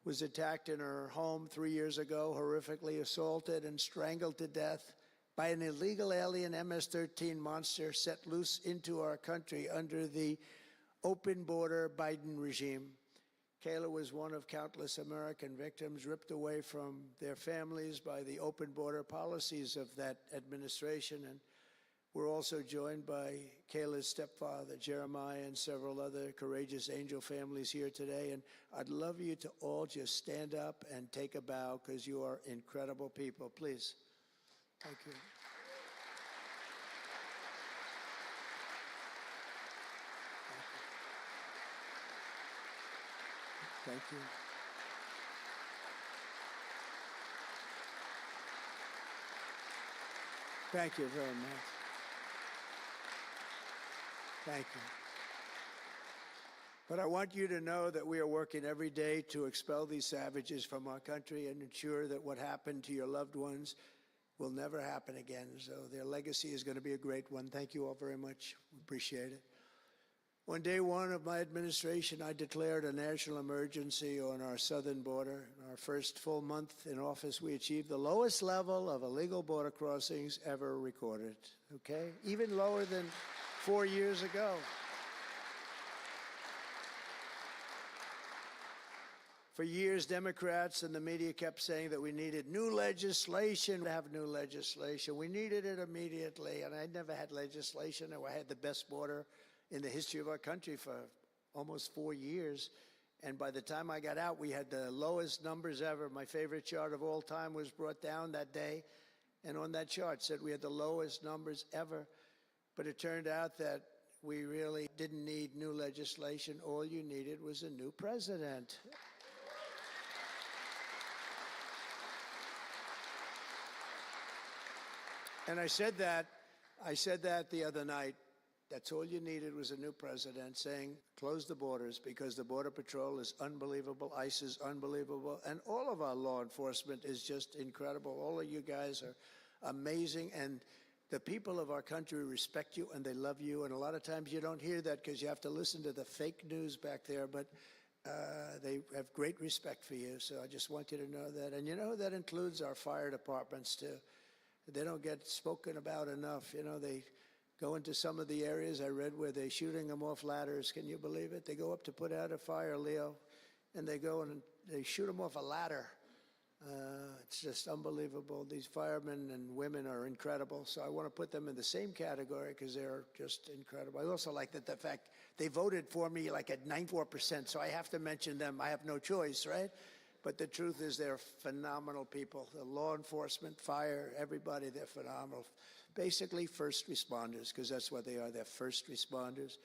was attacked in her home 3 years ago, horrifically assaulted and strangled to death by an illegal alien MS-13 monster set loose into our country under the open border Biden regime. Kayla was one of countless American victims ripped away from their families by the open border policies of that administration. And we're also joined by Kayla's stepfather, Jeremiah, and several other courageous angel families here today. And I'd love you to all just stand up and take a bow, because you are incredible people. Please. Thank you. Thank you. Thank you very much. Thank you. But I want you to know that we are working every day to expel these savages from our country and ensure that what happened to your loved ones will never happen again. So their legacy is going to be a great one. Thank you all very much. We appreciate it. On day one of my administration, I declared a national emergency on our southern border. In our first full month in office, we achieved the lowest level of illegal border crossings ever recorded, okay? Even lower than 4 years ago. For years, Democrats and the media kept saying that we needed new legislation. We have new legislation. We needed it immediately, and I never had legislation. I had the best border in the history of our country for almost 4 years. And by the time I got out, we had the lowest numbers ever. My favorite chart of all time was brought down that day. And on that chart said we had the lowest numbers ever. But it turned out that we really didn't need new legislation. All you needed was a new president. And I said that the other night. That's all you needed was a new president saying, close the borders, because the Border Patrol is unbelievable, ICE is unbelievable, and all of our law enforcement is just incredible. All of you guys are amazing, and the people of our country respect you and they love you, and a lot of times you don't hear that because you have to listen to the fake news back there, but they have great respect for you, so I just want you to know that. And you know, that includes our fire departments too. They don't get spoken about enough. You know, they go into some of the areas I read where they're shooting them off ladders. Can you believe it? They go up to put out a fire, Leo, and they go and they shoot them off a ladder. It's just unbelievable. These firemen and women are incredible. So I want to put them in the same category because they're just incredible. I also like that the fact they voted for me like at 94%. So I have to mention them. I have no choice, right? But the truth is they're phenomenal people. The law enforcement, fire, everybody, they're phenomenal. Basically first responders, because that's what they are. They're first responders.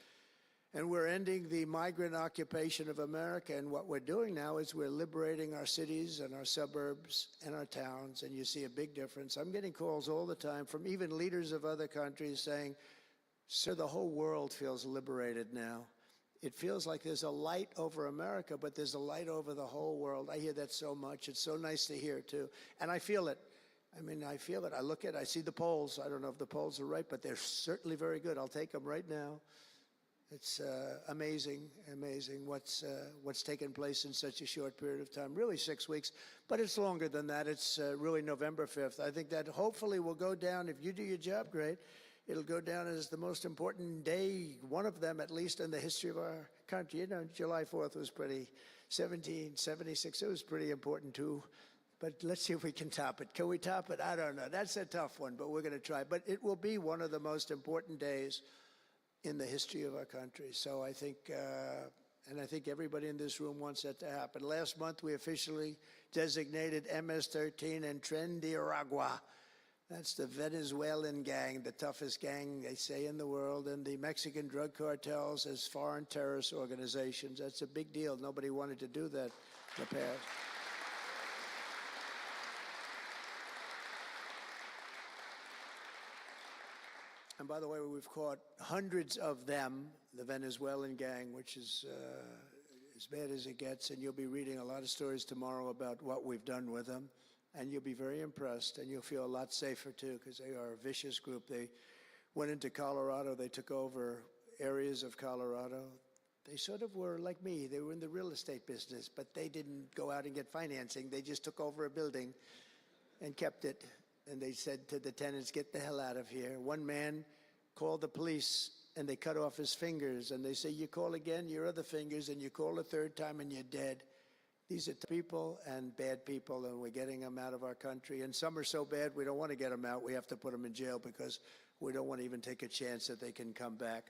And we're ending the migrant occupation of America. And what we're doing now is we're liberating our cities and our suburbs and our towns. And you see a big difference. I'm getting calls all the time from even leaders of other countries saying, sir, the whole world feels liberated now. It feels like there's a light over America, but there's a light over the whole world. I hear that so much. It's so nice to hear, too. And I feel it. I mean, I feel it. I look at it. I see the polls. I don't know if the polls are right, but they're certainly very good. I'll take them right now. It's amazing, amazing what's taken place in such a short period of time, really 6 weeks, but it's longer than that. It's really November 5th. I think that hopefully will go down, if you do your job great, it'll go down as the most important day, one of them at least in the history of our country. You know, July 4th was pretty, 1776, it was pretty important too. But let's see if we can top it. Can we top it? I don't know. That's a tough one, but we're going to try. But it will be one of the most important days in the history of our country. So I think, and I think everybody in this room wants that to happen. Last month, we officially designated MS-13 and Tren de Aragua. That's the Venezuelan gang, the toughest gang, they say, in the world, and the Mexican drug cartels as foreign terrorist organizations. That's a big deal. Nobody wanted to do that in the past. And by the way, we've caught hundreds of them, the Venezuelan gang, which is as bad as it gets. And you'll be reading a lot of stories tomorrow about what we've done with them. And you'll be very impressed, and you'll feel a lot safer, too, because they are a vicious group. They went into Colorado. They took over areas of Colorado. They sort of were like me. They were in the real estate business, but they didn't go out and get financing. They just took over a building and kept it. And they said to the tenants, get the hell out of here. One man called the police, and they cut off his fingers. And they say, you call again, your other fingers, and you call a third time, and you're dead. These are people and bad people, and we're getting them out of our country. And some are so bad, we don't want to get them out. We have to put them in jail because we don't want to even take a chance that they can come back.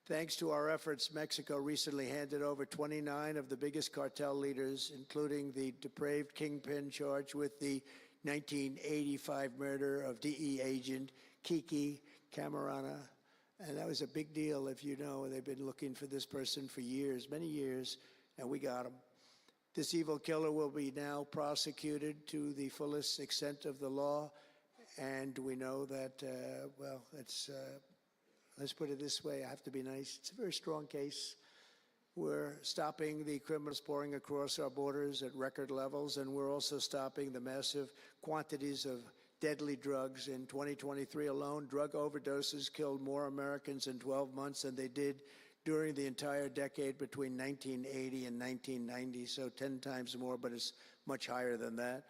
Thanks to our efforts, Mexico recently handed over 29 of the biggest cartel leaders, including the depraved kingpin charged with the 1985 murder of DE agent Kiki Camarena. And that was a big deal, if you know. They've been looking for this person for years, many years, and we got him. This evil killer will be now prosecuted to the fullest extent of the law. And we know that, well, let's put it this way. I have to be nice. It's a very strong case. We're stopping the criminals pouring across our borders at record levels, and we're also stopping the massive quantities of deadly drugs. In 2023 alone, drug overdoses killed more Americans in 12 months than they did during the entire decade between 1980 and 1990, so 10 times more, but it's much higher than that.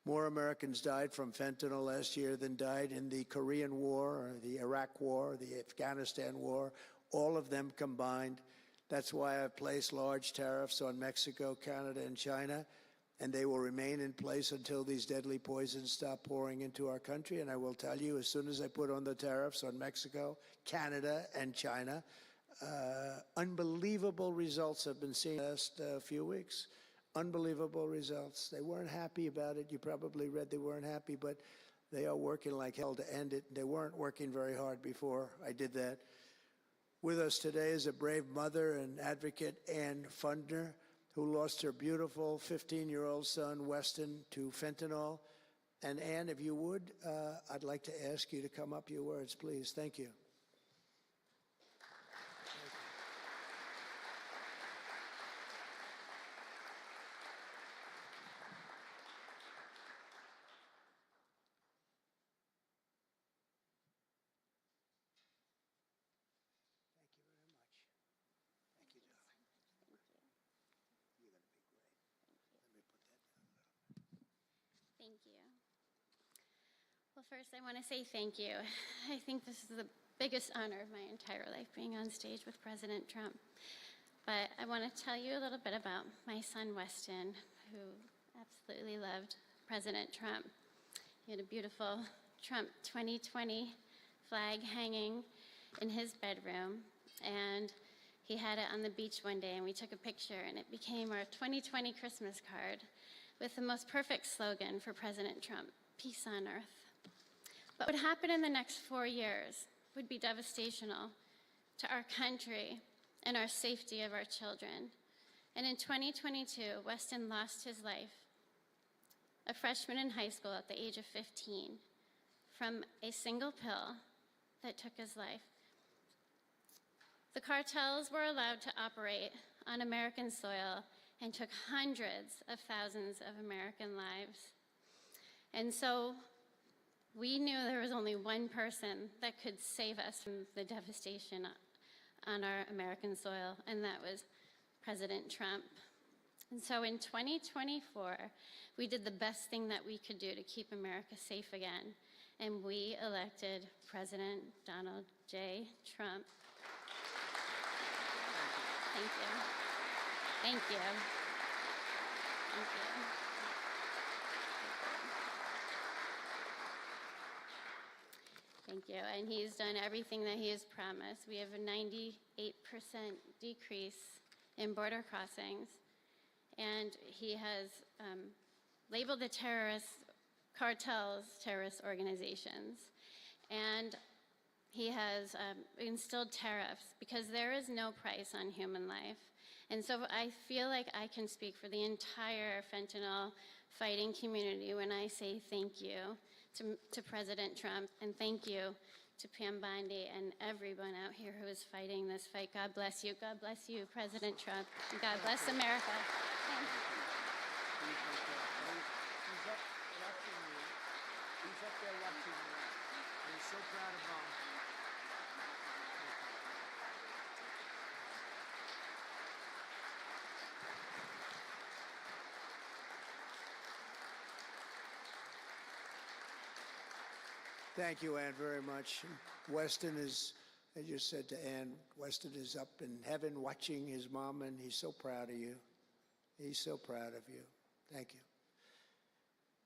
More Americans died from fentanyl last year than died in the Korean War, or the Iraq War, the Afghanistan War, all of them combined. That's why I've placed large tariffs on Mexico, Canada, and China, and they will remain in place until these deadly poisons stop pouring into our country. And I will tell you, as soon as I put on the tariffs on Mexico, Canada, and China, unbelievable results have been seen in the last few weeks. Unbelievable results. They weren't happy about it. You probably read they weren't happy, but they are working like hell to end it. They weren't working very hard before I did that. With us today is a brave mother and advocate, Ann Fundner, who lost her beautiful 15-year-old son, Weston, to fentanyl. And Ann, if you would, I'd like to ask you to come up your words, please. Thank you.
Thank you. Well, first I want to say thank you. I think this is the biggest honor of my entire life, being on stage with President Trump. But I want to tell you a little bit about my son, Weston, who absolutely loved President Trump. He had a beautiful Trump 2020 flag hanging in his bedroom, and he had it on the beach one day, and we took a picture, and it became our 2020 Christmas card with the most perfect slogan for President Trump: peace on earth. But what would happen in the next 4 years would be devastational to our country and our safety of our children. And in 2022, Weston lost his life, a freshman in high school at the age of 15, from a single pill that took his life. The cartels were allowed to operate on American soil and took hundreds of thousands of American lives. And so we knew there was only one person that could save us from the devastation on our American soil, and that was President Trump. And so in 2024, we did the best thing that we could do to keep America safe again, and we elected President Donald J. Trump. Thank you. Thank you. Thank you. Thank you. And he's done everything that he has promised. We have a 98% decrease in border crossings, and he has labeled the terrorist cartels terrorist organizations, and he has instilled tariffs because there is no price on human life. And so I feel like I can speak for the entire fentanyl fighting community when I say thank you to President Trump, and thank you to Pam Bondi and everyone out here who is fighting this fight. God bless you. God bless you, President Trump. And God bless America. Thank you.
He's up watching you. He's up there watching you. And he's so proud of Mom. Thank you, Ann, very much. Weston is, I just said to Ann, Weston is up in heaven watching his mom, and he's so proud of you. He's so proud of you. Thank you.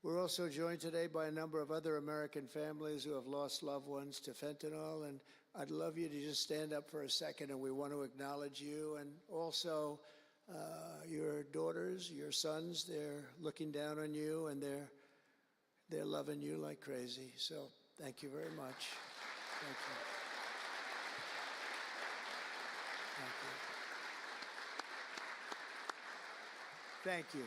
We're also joined today by a number of other American families who have lost loved ones to fentanyl, and I'd love you to just stand up for a second, and we want to acknowledge you, and also your daughters, your sons. They're looking down on you, and they're loving you like crazy. So thank you very much. Thank you. Thank you. Thank you.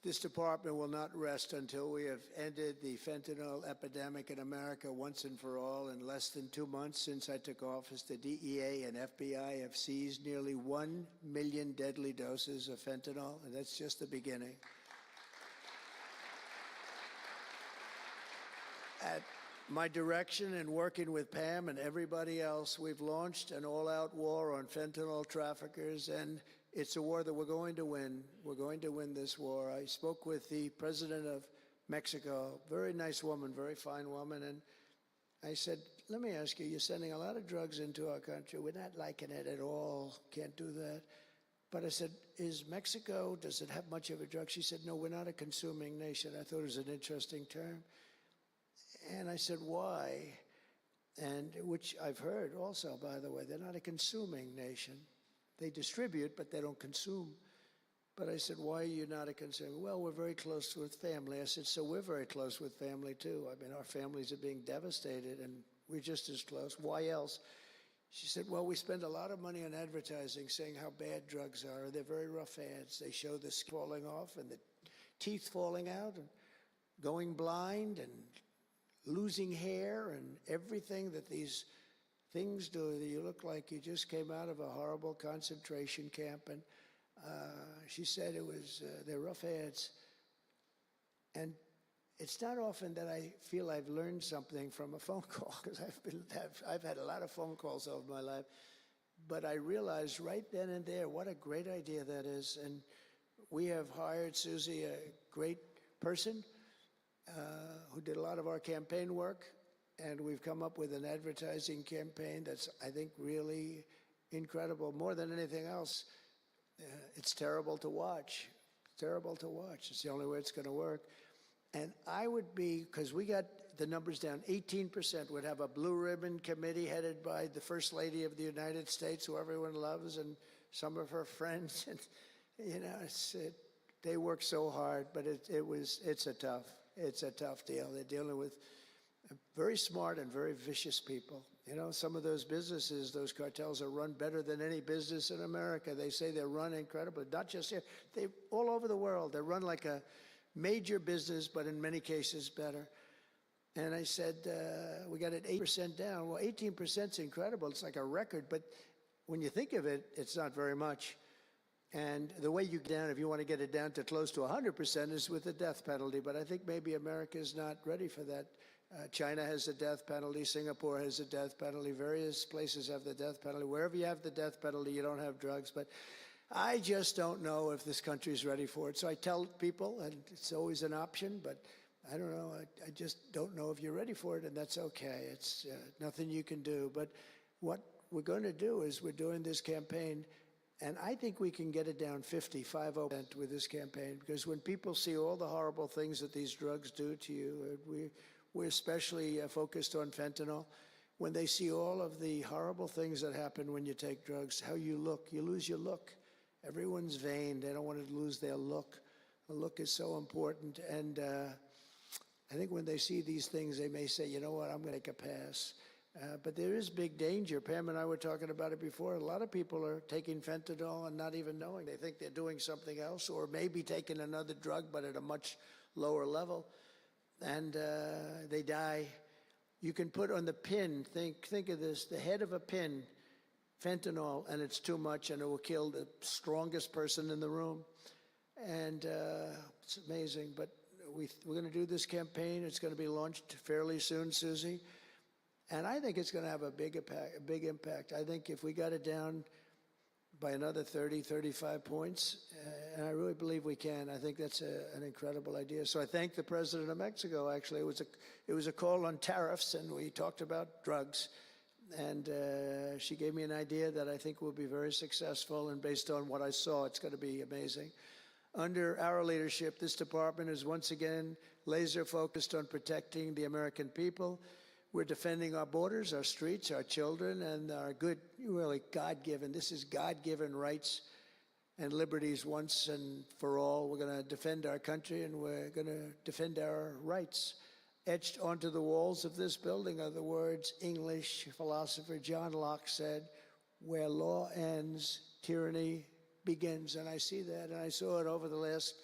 This department will not rest until we have ended the fentanyl epidemic in America once and for all. In less than 2 months since I took office, the DEA and FBI have seized nearly 1 million deadly doses of fentanyl, and that's just the beginning. At my direction and working with Pam and everybody else, we've launched an all-out war on fentanyl traffickers, and it's a war that we're going to win. We're going to win this war. I spoke with the president of Mexico, very nice woman, very fine woman, and I said, let me ask you, you're sending a lot of drugs into our country. We're not liking it at all. Can't do that. But I said, is Mexico, does it have much of a drug? She said, no, we're not a consuming nation. I thought it was an interesting term. And I said, why? And which I've heard also, by the way, they're not a consuming nation. They distribute, but they don't consume. But I said, why are you not a consumer? Well, we're very close with family. I said, so we're very close with family, too. I mean, our families are being devastated, and we're just as close. Why else? She said, well, we spend a lot of money on advertising saying how bad drugs are. They're very rough ads. They show the skin falling off and the teeth falling out and going blind and losing hair and everything that these things do. You look like you just came out of a horrible concentration camp. And she said it was, they're rough ads. And it's not often that I feel I've learned something from a phone call, because I've had a lot of phone calls over my life. But I realized right then and there what a great idea that is. And we have hired Susie, a great person, who did a lot of our campaign work, and we've come up with an advertising campaign that's, I think, really incredible. More than anything else, it's terrible to watch. terrible to watch. It's the only way it's going to work. And I would be, because we got the numbers down, 18% would have a blue ribbon committee headed by the First Lady of the United States, who everyone loves, and some of her friends. And, you know, they work so hard, but it's a tough deal. They're dealing with very smart and very vicious people. You know, some of those businesses, those cartels are run better than any business in America. They say they're run incredibly, not just here, they all over the world. They're run like a major business, but in many cases better. And I said, we got it 8% down. Well, 18% is incredible. It's like a record, but when you think of it, it's not very much. And the way you get down, if you want to get it down to close to 100%, is with the death penalty. But I think maybe America is not ready for that. China has a death penalty. Singapore has a death penalty. Various places have the death penalty. Wherever you have the death penalty, you don't have drugs. But I just don't know if this country is ready for it. So I tell people, and it's always an option, but I don't know. I just don't know if you're ready for it, and that's okay. It's nothing you can do. But what we're going to do is we're doing this campaign, and I think we can get it down 50% with this campaign, because when people see all the horrible things that these drugs do to you, we're especially focused on fentanyl. When they see all of the horrible things that happen when you take drugs, how you look, you lose your look. Everyone's vain. They don't want to lose their look. The look is so important. And I think when they see these things, they may say, you know what, I'm going to take a pass. But there is big danger. Pam and I were talking about it before. A lot of people are taking fentanyl and not even knowing. They think they're doing something else, or maybe taking another drug, but at a much lower level. And they die. You can put on the pin, think of this, the head of a pin, fentanyl, and it's too much, and it will kill the strongest person in the room. And it's amazing. But we're going to do this campaign. It's going to be launched fairly soon, Susie. And I think it's going to have a big impact. I think if we got it down by another 30, 35 points, and I really believe we can. I think that's an incredible idea. So I thank the President of Mexico, actually. It was a call on tariffs, and we talked about drugs. And she gave me an idea that I think will be very successful, and based on what I saw, it's going to be amazing. Under our leadership, this department is once again laser focused on protecting the American people. We're defending our borders, our streets, our children, and our good, really God-given, this is God-given rights and liberties once and for all. We're going to defend our country, and we're going to defend our rights. Etched onto the walls of this building are the words English philosopher John Locke said, "Where law ends, tyranny begins." And I see that, and I saw it over the last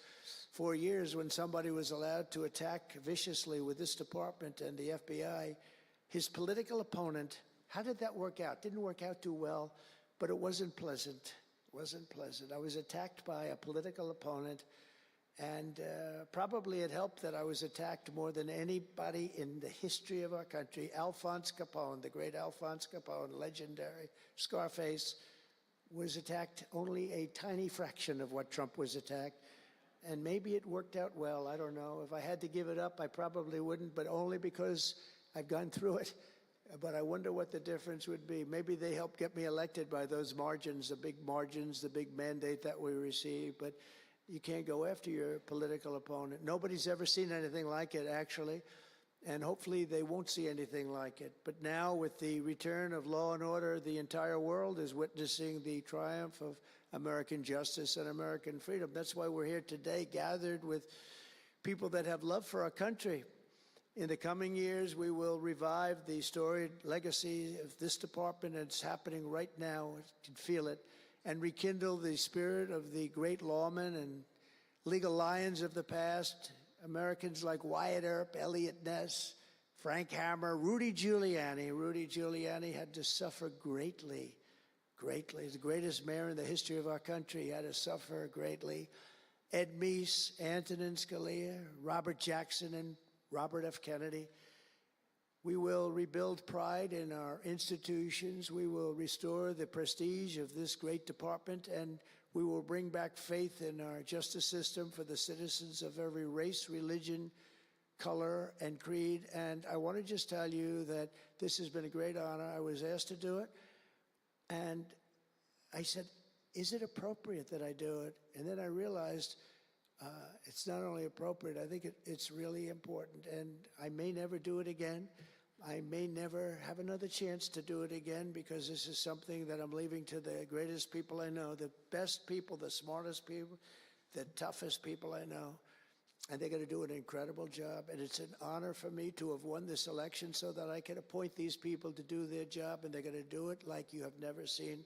4 years when somebody was allowed to attack viciously with this department and the FBI. His political opponent, how did that work out? Didn't work out too well, but it wasn't pleasant. It wasn't pleasant. I was attacked by a political opponent, and probably it helped that I was attacked more than anybody in the history of our country. Alphonse Capone, the great Alphonse Capone, legendary, Scarface, was attacked only a tiny fraction of what Trump was attacked. And maybe it worked out well, I don't know. If I had to give it up, I probably wouldn't, but only because I've gone through it. But I wonder what the difference would be. Maybe they helped get me elected by those margins, the big mandate that we received. But you can't go after your political opponent. Nobody's ever seen anything like it, actually. And hopefully they won't see anything like it. But now, with the return of law and order, the entire world is witnessing the triumph of American justice and American freedom. That's why we're here today, gathered with people that have love for our country. In the coming years, we will revive the storied legacy of this department, and it's happening right now. You can feel it. And rekindle the spirit of the great lawmen and legal lions of the past, Americans like Wyatt Earp, Elliot Ness, Frank Hammer, Rudy Giuliani. Rudy Giuliani had to suffer greatly. He's the greatest mayor in the history of our country. He had to suffer greatly. Ed Meese, Antonin Scalia, Robert Jackson, and Robert F. Kennedy. We will rebuild pride in our institutions. We will restore the prestige of this great department, and we will bring back faith in our justice system for the citizens of every race, religion, color, and creed. And I want to just tell you that this has been a great honor. I was asked to do it, and I said, is it appropriate that I do it? And then I realized It's not only appropriate, I think it's really important. And I may never do it again. I may never have another chance to do it again because this is something that I'm leaving to the greatest people I know, the best people, the smartest people, the toughest people I know. And they're going to do an incredible job. And it's an honor for me to have won this election so that I can appoint these people to do their job, and they're going to do it like you have never seen.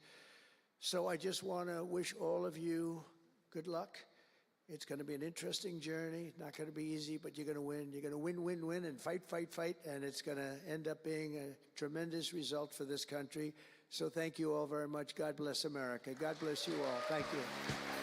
So I just want to wish all of you good luck. It's going to be an interesting journey. Not going to be easy, but you're going to win. You're going to win, win, win, and fight, fight, fight. And it's going to end up being a tremendous result for this country. So thank you all very much. God bless America. God bless you all. Thank you.